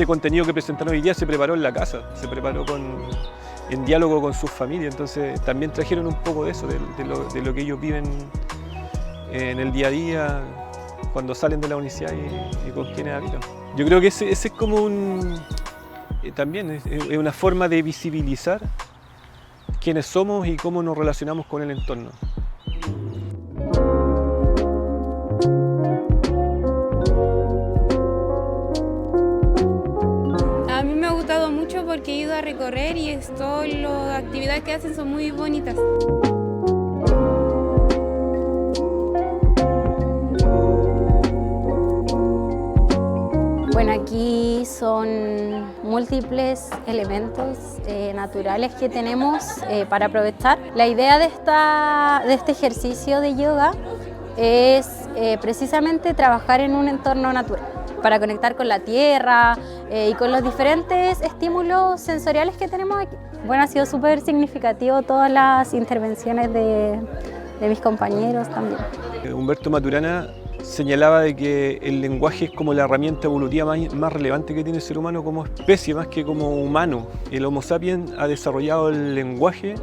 contenido que presentaron hoy día se preparó en la casa, se preparó en diálogo con sus familias, entonces también trajeron un poco de eso, de lo que ellos viven en el día a día, cuando salen de la universidad y con quienes habitan. Yo creo que ese es como también es una forma de visibilizar quiénes somos y cómo nos relacionamos con el entorno. A mí me ha gustado mucho porque he ido a recorrer y todas las actividades que hacen son muy bonitas. Bueno, aquí son múltiples elementos naturales que tenemos para aprovechar. La idea de este ejercicio de yoga es precisamente trabajar en un entorno natural, para conectar con la tierra y con los diferentes estímulos sensoriales que tenemos aquí. Bueno, ha sido súper significativo todas las intervenciones de mis compañeros también. Humberto Maturana señalaba de que el lenguaje es como la herramienta evolutiva más relevante que tiene el ser humano como especie, más que como humano. El Homo sapiens ha desarrollado el lenguaje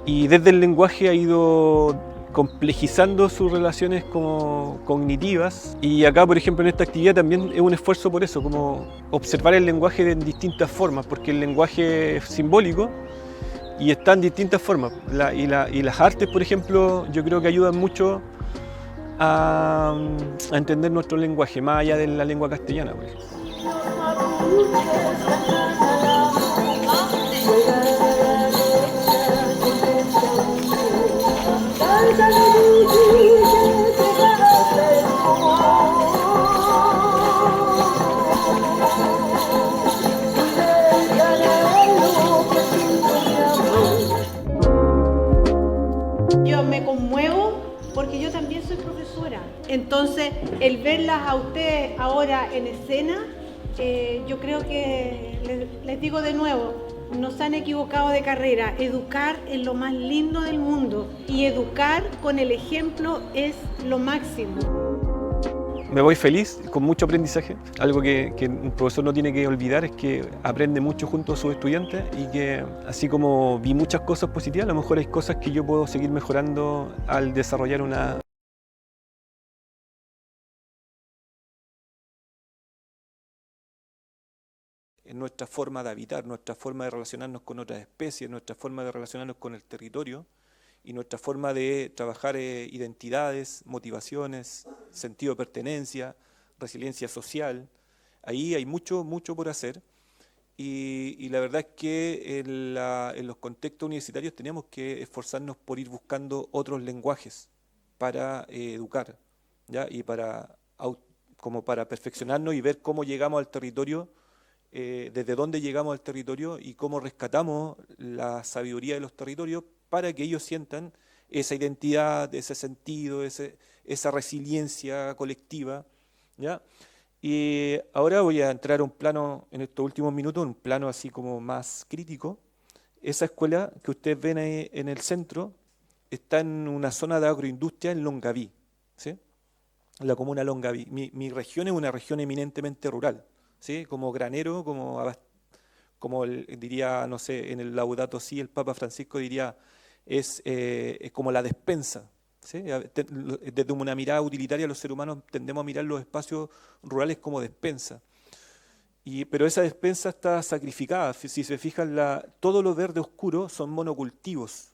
y desde el lenguaje ha ido complejizando sus relaciones como cognitivas, y acá, por ejemplo, en esta actividad también es un esfuerzo por eso, como observar el lenguaje en distintas formas, porque el lenguaje es simbólico y está en distintas formas, y las artes, por ejemplo, yo creo que ayudan mucho a entender nuestro lenguaje, más allá de la lengua castellana, por ejemplo. Yo me conmuevo porque yo también soy profesora. Entonces, el verlas a ustedes ahora en escena, yo creo que, les digo de nuevo, nos han equivocado de carrera. Educar es lo más lindo del mundo y educar con el ejemplo es lo máximo. Me voy feliz, con mucho aprendizaje. Algo que un profesor no tiene que olvidar es que aprende mucho junto a sus estudiantes y que, así como vi muchas cosas positivas, a lo mejor hay cosas que yo puedo seguir mejorando al desarrollar una en nuestra forma de habitar, nuestra forma de relacionarnos con otras especies, nuestra forma de relacionarnos con el territorio y nuestra forma de trabajar identidades, motivaciones, sentido de pertenencia, resiliencia social. Ahí hay mucho por hacer y la verdad es que en los contextos universitarios teníamos que esforzarnos por ir buscando otros lenguajes para educar, ¿ya? Y como para perfeccionarnos y ver cómo llegamos al territorio, desde dónde llegamos al territorio y cómo rescatamos la sabiduría de los territorios para que ellos sientan esa identidad, ese sentido, esa resiliencia colectiva, ¿ya? Y ahora voy a entrar a un plano, en estos últimos minutos, un plano así como más crítico. Esa escuela que ustedes ven ahí en el centro está en una zona de agroindustria en Longaví, ¿sí? La comuna Longaví. Mi región es una región eminentemente rural, ¿sí? Como granero, como diría, no sé, en el Laudato Si, el Papa Francisco diría, es como la despensa, ¿sí? Desde una mirada utilitaria los seres humanos tendemos a mirar los espacios rurales como despensa. Pero esa despensa está sacrificada. Si se fijan, todo lo verde oscuro son monocultivos,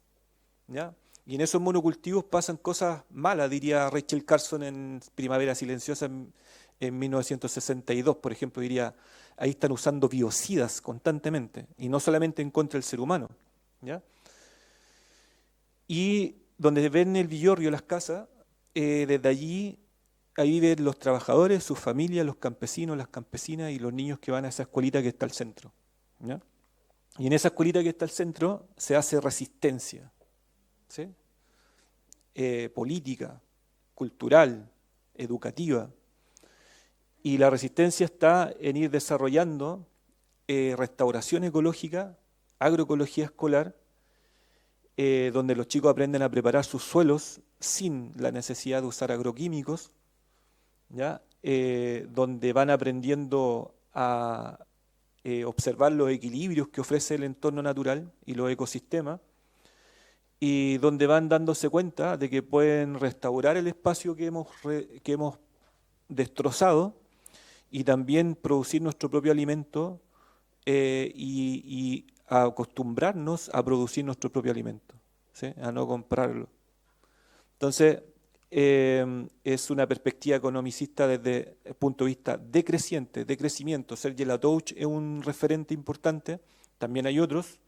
¿ya? Y en esos monocultivos pasan cosas malas, diría Rachel Carson en Primavera Silenciosa en 1962, por ejemplo, diría, ahí están usando biocidas constantemente, y no solamente en contra del ser humano, ¿ya? Y donde ven el villorrio, las casas, desde allí, ahí viven los trabajadores, sus familias, los campesinos, las campesinas y los niños que van a esa escuelita que está al centro, ¿ya? Y en esa escuelita que está al centro se hace resistencia, ¿sí? Política, cultural, educativa. Y la resistencia está en ir desarrollando restauración ecológica, agroecología escolar, donde los chicos aprenden a preparar sus suelos sin la necesidad de usar agroquímicos, ¿ya? Donde van aprendiendo a observar los equilibrios que ofrece el entorno natural y los ecosistemas, y donde van dándose cuenta de que pueden restaurar el espacio que hemos destrozado y también producir nuestro propio alimento y a acostumbrarnos a producir nuestro propio alimento, ¿sí? A no comprarlo. Entonces, es una perspectiva economicista desde el punto de vista decreciente, de crecimiento. Serge Latouche es un referente importante, también hay otros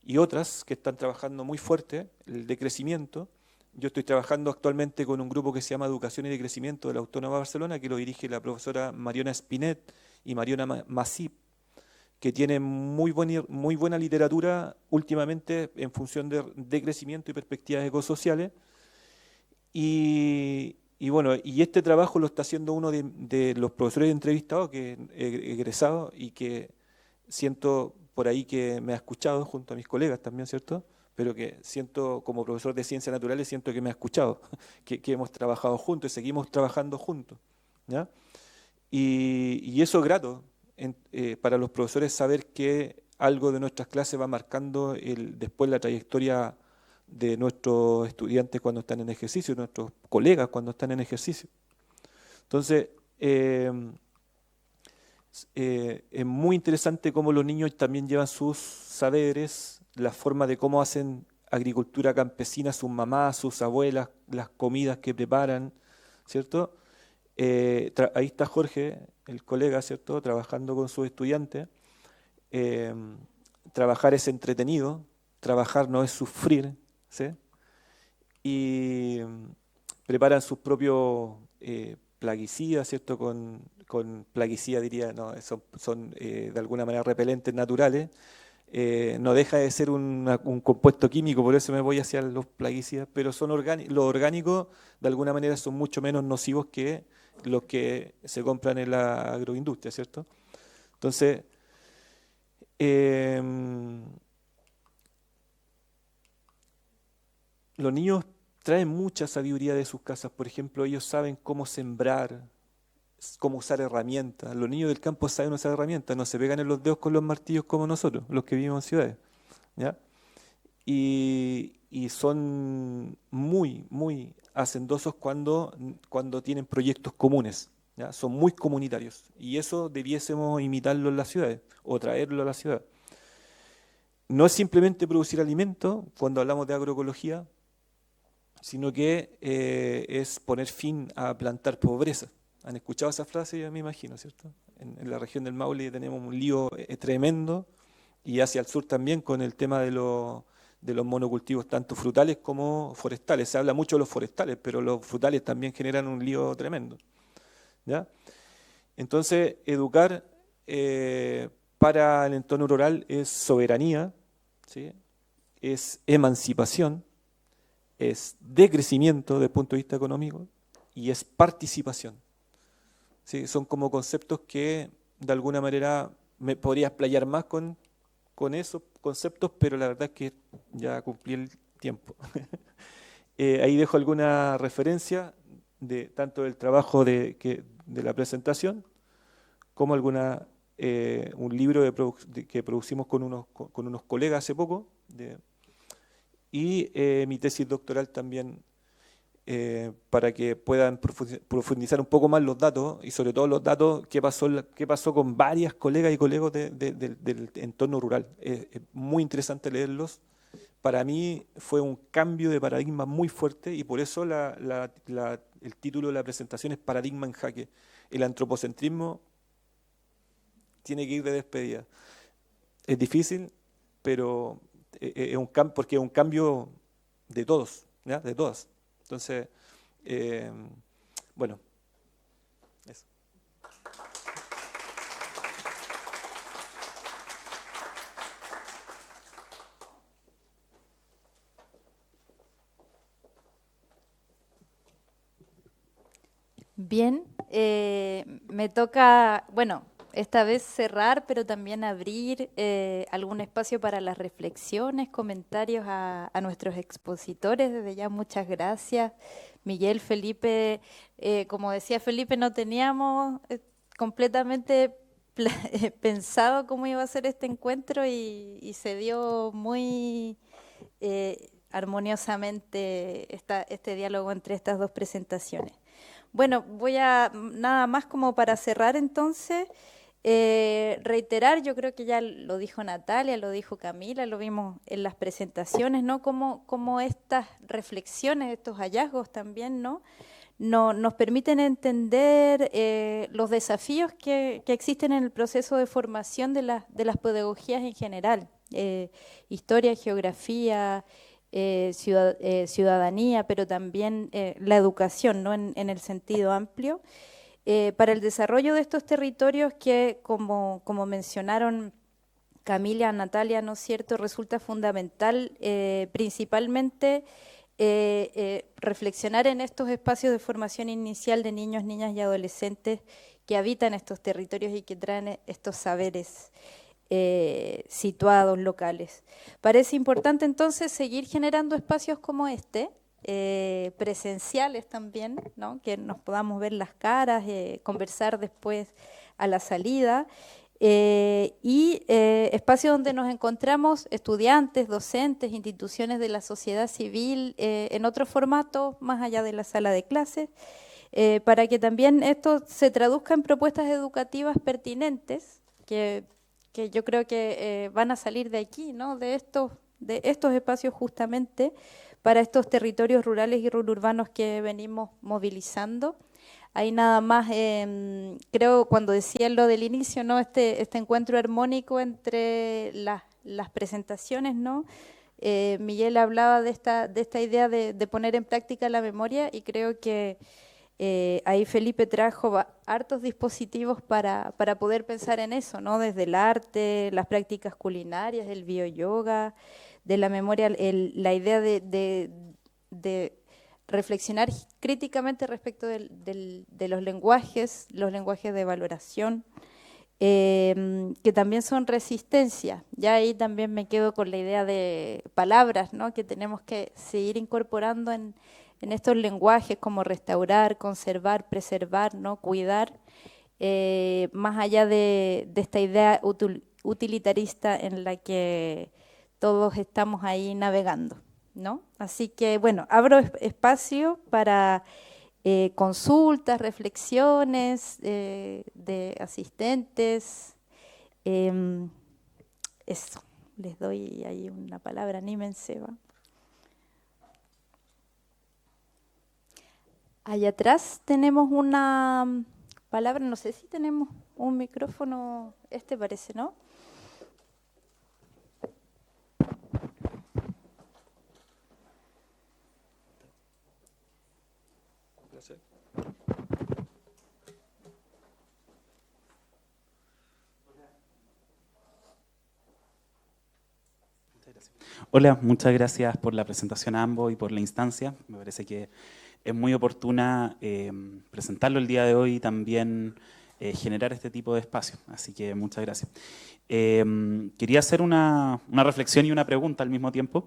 y otras que están trabajando muy fuerte el decrecimiento. Yo estoy trabajando actualmente con un grupo que se llama Educación y Decrecimiento de la Autónoma de Barcelona, que lo dirige la profesora Mariona Espinet y Mariona Masip, que tienen muy buena literatura últimamente en función de crecimiento y perspectivas ecosociales. Y bueno, y este trabajo lo está haciendo uno de los profesores entrevistados, que es egresado y que siento por ahí que me ha escuchado junto a mis colegas también, ¿cierto? Pero que siento como profesor de ciencias naturales, siento que me ha escuchado, que hemos trabajado juntos y seguimos trabajando juntos, ¿ya? Y eso es grato para los profesores, saber que algo de nuestras clases va marcando después la trayectoria de nuestros estudiantes cuando están en ejercicio, nuestros colegas cuando están en ejercicio. Entonces, es muy interesante cómo los niños también llevan sus saberes, la forma de cómo hacen agricultura campesina, sus mamás, sus abuelas, las comidas que preparan, ¿cierto? Ahí está Jorge, el colega, ¿cierto?, trabajando con sus estudiantes. Trabajar es entretenido, trabajar no es sufrir, ¿sí? Y preparan sus propios plaguicidas, ¿cierto?, con plaguicidas, diría, no, son de alguna manera repelentes naturales. No deja de ser un compuesto químico, por eso me voy hacia los plaguicidas, pero los orgánicos de alguna manera son mucho menos nocivos que los que se compran en la agroindustria, ¿cierto? Entonces, los niños traen mucha sabiduría de sus casas. Por ejemplo, ellos saben cómo sembrar, cómo usar herramientas. Los niños del campo saben usar herramientas, no se pegan en los dedos con los martillos como nosotros, los que vivimos en ciudades, ¿ya? Y son muy hacendosos cuando tienen proyectos comunes, ¿ya? Son muy comunitarios y eso debiésemos imitarlo en las ciudades o traerlo a la ciudad. No es simplemente producir alimentos cuando hablamos de agroecología, sino que es poner fin a plantar pobreza. ¿Han escuchado esa frase? Yo me imagino, ¿cierto? En la región del Maule tenemos un lío tremendo y hacia el sur también con el tema de los monocultivos, tanto frutales como forestales. Se habla mucho de los forestales, pero los frutales también generan un lío tremendo, ¿ya? Entonces, educar para el entorno rural es soberanía, ¿sí? Es emancipación, es decrecimiento desde el punto de vista económico y es participación. ¿Sí? Son como conceptos que de alguna manera me podría explayar más con esos conceptos, pero la verdad es que ya cumplí el tiempo. Ahí dejo alguna referencia de tanto del trabajo de la presentación como un libro que producimos con unos colegas hace poco y mi tesis doctoral también para que puedan profundizar un poco más los datos y sobre todo los datos qué pasó con varias colegas y colegas del entorno rural. Es muy interesante leerlos. Para mí fue un cambio de paradigma muy fuerte y por eso el título de la presentación es Paradigma en Jaque. El antropocentrismo tiene que ir de despedida. Es difícil, pero porque es un cambio de todos, ¿ya? De todas. Entonces, bueno, eso. Bien, me toca, bueno, esta vez cerrar, pero también abrir algún espacio para las reflexiones, comentarios a nuestros expositores. Desde ya, muchas gracias. Miguel, Felipe, como decía Felipe, no teníamos completamente pensado cómo iba a ser este encuentro y se dio muy armoniosamente este diálogo entre estas dos presentaciones. Bueno, nada más como para cerrar entonces, reiterar, yo creo que ya lo dijo Natalia, lo dijo Camila, lo vimos en las presentaciones, ¿no? Como estas reflexiones, estos hallazgos también, ¿no? Nos permiten entender los desafíos que existen en el proceso de formación de las pedagogías en general, historia, geografía, ciudadanía, pero también la educación, ¿no? en el sentido amplio, para el desarrollo de estos territorios que, como mencionaron Camila, Natalia, ¿no es cierto?, resulta fundamental principalmente reflexionar en estos espacios de formación inicial de niños, niñas y adolescentes que habitan estos territorios y que traen estos saberes situados, locales. Parece importante entonces seguir generando espacios como este, presenciales también, ¿no? Que nos podamos ver las caras, conversar después a la salida, y espacios donde nos encontramos estudiantes, docentes, instituciones de la sociedad civil, en otro formato, más allá de la sala de clases, para que también esto se traduzca en propuestas educativas pertinentes que yo creo que van a salir de aquí, ¿no? de estos espacios justamente para estos territorios rurales y rururbanos que venimos movilizando. Ahí nada más, creo cuando decía lo del inicio, ¿no? Este encuentro armónico entre las presentaciones, ¿no? Miguel hablaba de esta idea de poner en práctica la memoria y creo que ahí Felipe trajo hartos dispositivos para poder pensar en eso, ¿no? Desde el arte, las prácticas culinarias, el bioyoga, de la memoria, la idea de reflexionar críticamente respecto de los lenguajes de valoración, que también son resistencia. Ya ahí también me quedo con la idea de palabras, ¿no? Que tenemos que seguir incorporando en estos lenguajes como restaurar, conservar, preservar, ¿no? Cuidar, más allá de esta idea utilitarista en la que todos estamos ahí navegando, ¿no? Así que, bueno, abro espacio para consultas, reflexiones de asistentes. Eso, les doy ahí una palabra, anímense. ¿Va? Allá atrás tenemos una palabra, no sé si tenemos un micrófono, parece, ¿no? Gracias. Hola, muchas gracias por la presentación a ambos y por la instancia. Me parece que es muy oportuna presentarlo el día de hoy y también generar este tipo de espacio. Así que muchas gracias. Quería hacer una reflexión y una pregunta al mismo tiempo.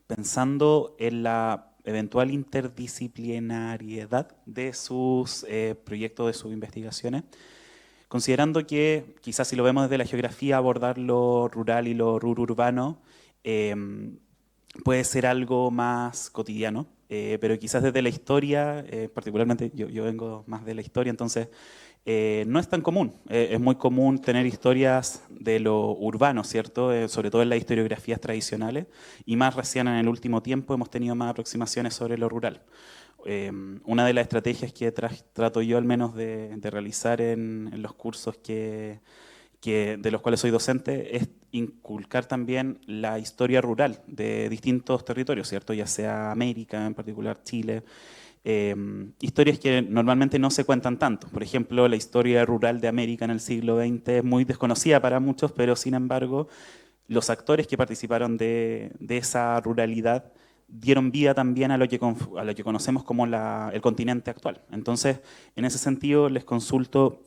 Pensando en la eventual interdisciplinariedad de sus proyectos, de sus investigaciones, considerando que quizás si lo vemos desde la geografía, abordar lo rural y lo urbano puede ser algo más cotidiano, pero quizás desde la historia, particularmente yo vengo más de la historia, entonces no es tan común. Es muy común tener historias de lo urbano, ¿cierto? Sobre todo en las historiografías tradicionales, y más recién en el último tiempo hemos tenido más aproximaciones sobre lo rural. Una de las estrategias que trato yo al menos de realizar en los cursos de los cuales soy docente es inculcar también la historia rural de distintos territorios, ¿cierto? Ya sea América, en particular Chile, historias que normalmente no se cuentan tanto. Por ejemplo, la historia rural de América en el siglo XX es muy desconocida para muchos, pero sin embargo los actores que participaron de esa ruralidad dieron vida también a lo que conocemos como el continente actual. Entonces, en ese sentido, les consulto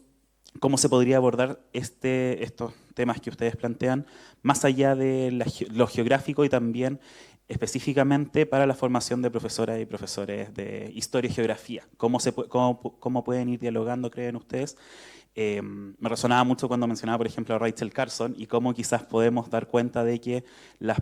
cómo se podría abordar estos temas que ustedes plantean, más allá de lo geográfico y también específicamente para la formación de profesoras y profesores de historia y geografía. ¿Cómo pueden ir dialogando, creen ustedes? Me resonaba mucho cuando mencionaba, por ejemplo, a Rachel Carson y cómo quizás podemos dar cuenta de que las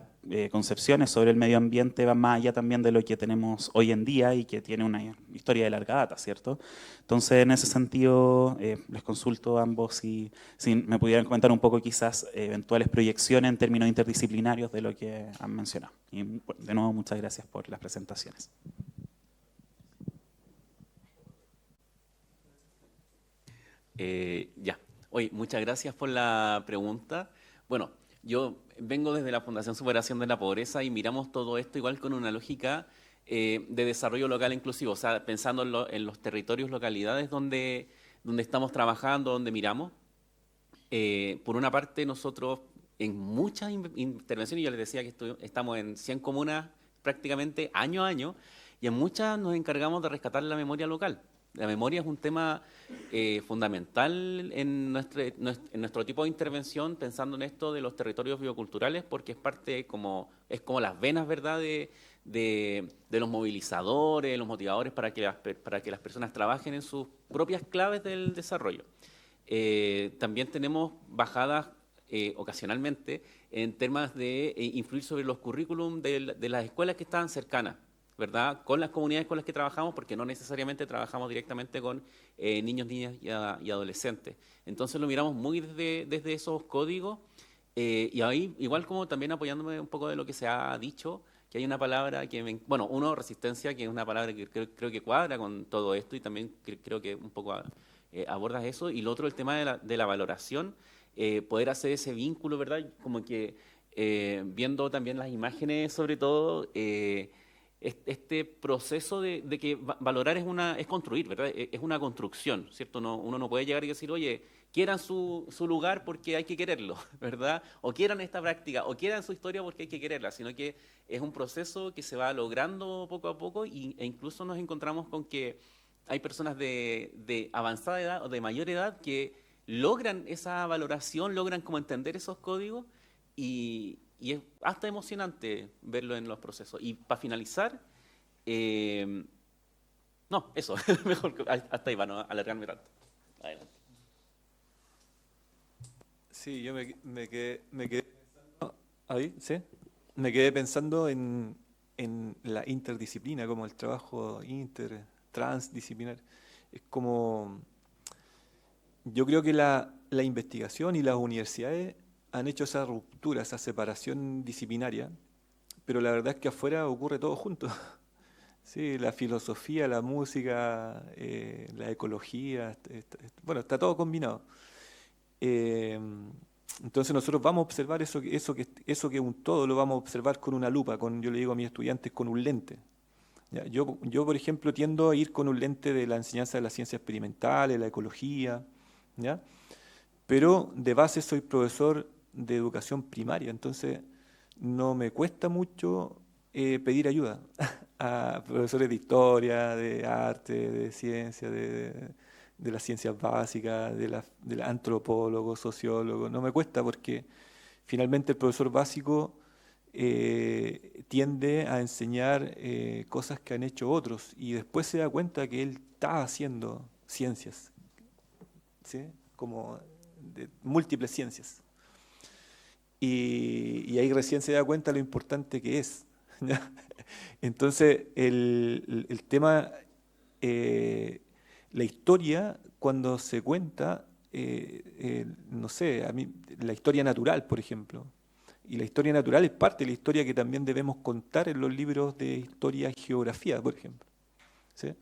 concepciones sobre el medio ambiente van más allá también de lo que tenemos hoy en día y que tiene una historia de larga data, ¿cierto? Entonces, en ese sentido, les consulto a ambos si me pudieran comentar un poco quizás eventuales proyecciones en términos interdisciplinarios de lo que han mencionado. Y de nuevo, muchas gracias por las presentaciones. Ya. Oye, muchas gracias por la pregunta. Bueno, yo vengo desde la Fundación Superación de la Pobreza y miramos todo esto igual con una lógica de desarrollo local inclusivo, o sea, pensando en los territorios, localidades donde estamos trabajando, donde miramos. Por una parte, nosotros en muchas intervenciones, yo les decía que estamos en 100 comunas prácticamente año a año, y en muchas nos encargamos de rescatar la memoria local. La memoria es un tema fundamental en nuestro tipo de intervención, pensando en esto de los territorios bioculturales, porque es como las venas, ¿verdad?, de los movilizadores, los motivadores para que las personas trabajen en sus propias claves del desarrollo. También tenemos bajadas ocasionalmente en temas de influir sobre los currículum de las escuelas que están cercanas, ¿verdad?, con las comunidades con las que trabajamos, porque no necesariamente trabajamos directamente con niños, niñas y adolescentes. Entonces lo miramos muy desde esos códigos y ahí, igual como también apoyándome un poco de lo que se ha dicho, que hay una palabra resistencia, que es una palabra que creo que cuadra con todo esto y también creo que un poco abordas eso. Y lo otro, el tema de la valoración, poder hacer ese vínculo, ¿verdad? Como que viendo también las imágenes sobre todo, este proceso de que valorar es construir, ¿verdad? Es una construcción, ¿cierto? Uno no puede llegar y decir, oye, quieran su lugar porque hay que quererlo, ¿verdad? O quieran esta práctica, o quieran su historia porque hay que quererla, sino que es un proceso que se va logrando poco a poco e incluso nos encontramos con que hay personas de avanzada edad o de mayor edad que logran esa valoración, logran como entender esos códigos y es hasta emocionante verlo en los procesos. Y para finalizar, no, eso, mejor hasta ahí, para no alargarme tanto. Adelante. Sí, yo me quedé pensando, ¿ahí? ¿Sí? Me quedé pensando en en la interdisciplina, como el trabajo transdisciplinar. Es como, yo creo que la investigación y las universidades han hecho esa ruptura, esa separación disciplinaria, pero la verdad es que afuera ocurre todo junto. Sí, la filosofía, la música, la ecología, bueno, está todo combinado. Entonces nosotros vamos a observar eso que es un todo, lo vamos a observar con una lupa, yo le digo a mis estudiantes, con un lente. ¿Ya? Yo, por ejemplo, tiendo a ir con un lente de la enseñanza de las ciencias experimentales, la ecología, ¿ya? Pero de base soy profesor de educación primaria, entonces no me cuesta mucho pedir ayuda a profesores de historia, de arte, de ciencia, de las ciencias básicas, de antropólogos, sociólogos. No me cuesta porque finalmente el profesor básico tiende a enseñar cosas que han hecho otros y después se da cuenta que él está haciendo ciencias, ¿sí? Como de múltiples ciencias. Y ahí recién se da cuenta lo importante que es. Entonces, el tema, la historia, cuando se cuenta, no sé, a mí, la historia natural, por ejemplo, y la historia natural es parte de la historia que también debemos contar en los libros de historia y geografía, por ejemplo. ¿Sí?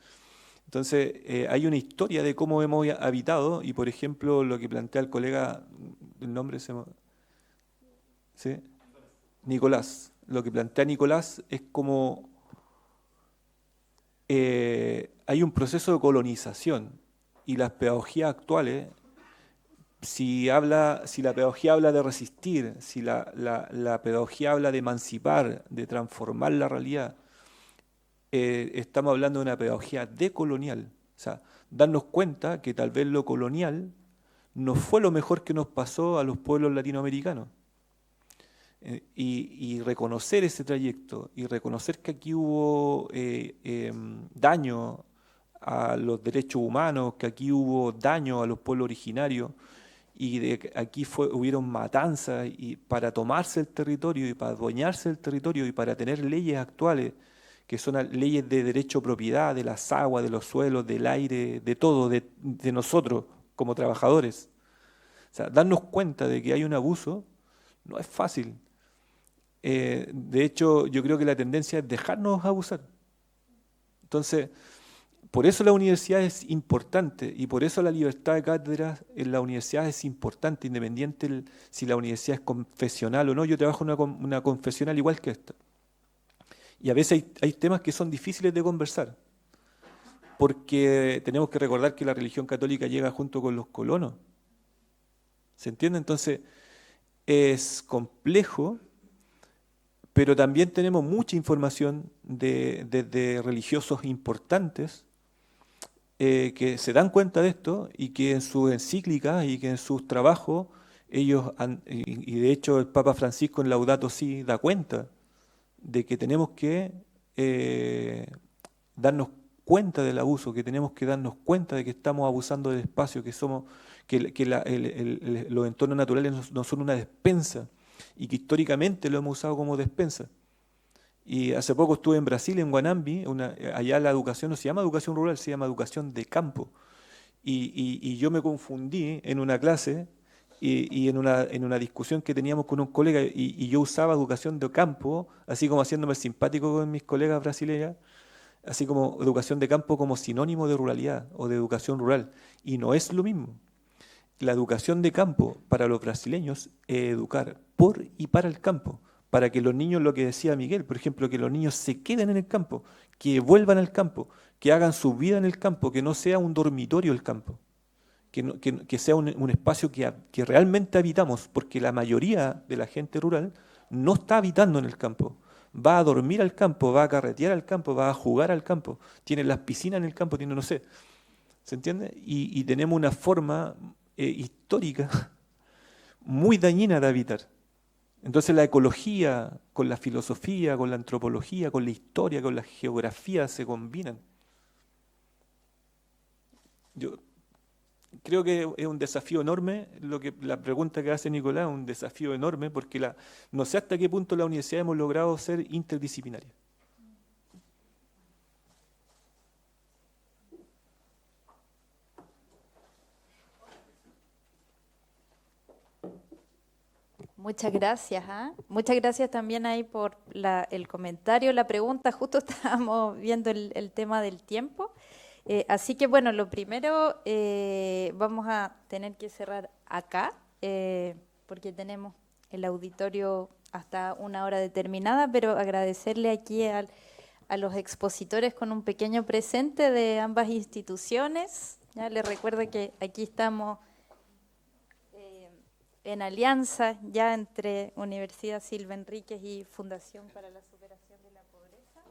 Entonces, hay una historia de cómo hemos habitado, y por ejemplo, lo que plantea el colega, el nombre se me... ¿Sí? Nicolás. Lo que plantea Nicolás es como hay un proceso de colonización y las pedagogías actuales, si la pedagogía habla de resistir, si la pedagogía habla de emancipar, de transformar la realidad, estamos hablando de una pedagogía decolonial. O sea, darnos cuenta que tal vez lo colonial no fue lo mejor que nos pasó a los pueblos latinoamericanos. Y reconocer ese trayecto y reconocer que aquí hubo daño a los derechos humanos, que aquí hubo daño a los pueblos originarios y de que aquí hubieron matanzas y para tomarse el territorio y para adueñarse del territorio y para tener leyes actuales que son leyes de derecho a propiedad, de las aguas, de los suelos, del aire, de todo, de nosotros como trabajadores. O sea, darnos cuenta de que hay un abuso no es fácil. De hecho, yo creo que la tendencia es dejarnos abusar. Entonces, por eso la universidad es importante y por eso la libertad de cátedra en la universidad es importante, independiente si la universidad es confesional o no. Yo trabajo en una confesional igual que esta. Y a veces hay temas que son difíciles de conversar, porque tenemos que recordar que la religión católica llega junto con los colonos. ¿Se entiende? Entonces, es complejo. Pero también tenemos mucha información de religiosos importantes que se dan cuenta de esto y que en sus encíclicas y que en sus trabajos ellos y de hecho el Papa Francisco en Laudato Si da cuenta de que tenemos que darnos cuenta del abuso, que tenemos que darnos cuenta de que estamos abusando del espacio, que los entornos naturales no son una despensa, y que históricamente lo hemos usado como despensa. Y hace poco estuve en Brasil, en Guanambi, allá la educación no se llama educación rural, se llama educación de campo. Y yo me confundí en una clase y en una discusión que teníamos con un colega y yo usaba educación de campo, así como haciéndome simpático con mis colegas brasileñas, así como educación de campo como sinónimo de ruralidad o de educación rural. Y no es lo mismo. La educación de campo para los brasileños es educar por y para el campo, para que los niños, lo que decía Miguel, por ejemplo, que los niños se queden en el campo, que vuelvan al campo, que hagan su vida en el campo, que no sea un dormitorio el campo, que sea un espacio que realmente habitamos, porque la mayoría de la gente rural no está habitando en el campo. Va a dormir al campo, va a carretear al campo, va a jugar al campo, tiene las piscinas en el campo, tiene no sé. ¿Se entiende? Y tenemos una forma histórica muy dañina de habitar. Entonces la ecología con la filosofía, con la antropología, con la historia, con la geografía se combinan. Yo creo que es un desafío enorme, la pregunta que hace Nicolás es un desafío enorme porque no sé hasta qué punto la universidad hemos logrado ser interdisciplinaria. Muchas gracias. Muchas gracias también ahí por el comentario, la pregunta. Justo estábamos viendo el tema del tiempo. Así que bueno, lo primero, vamos a tener que cerrar acá, porque tenemos el auditorio hasta una hora determinada, pero agradecerle aquí a los expositores con un pequeño presente de ambas instituciones. Ya les recuerdo que aquí estamos en alianza ya entre Universidad Silva Enríquez y Fundación para la Superación de la Pobreza.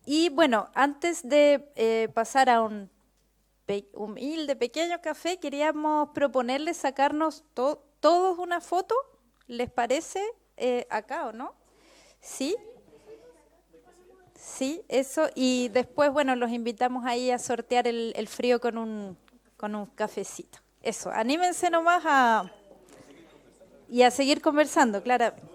Y bueno, antes de pasar a un humilde pequeño café, queríamos proponerles sacarnos todos una foto, ¿les parece? Acá, ¿o no? ¿Sí? Sí, eso. Y después, bueno, los invitamos ahí a sortear el frío con un cafecito. Eso, anímense nomás y a seguir conversando, claramente.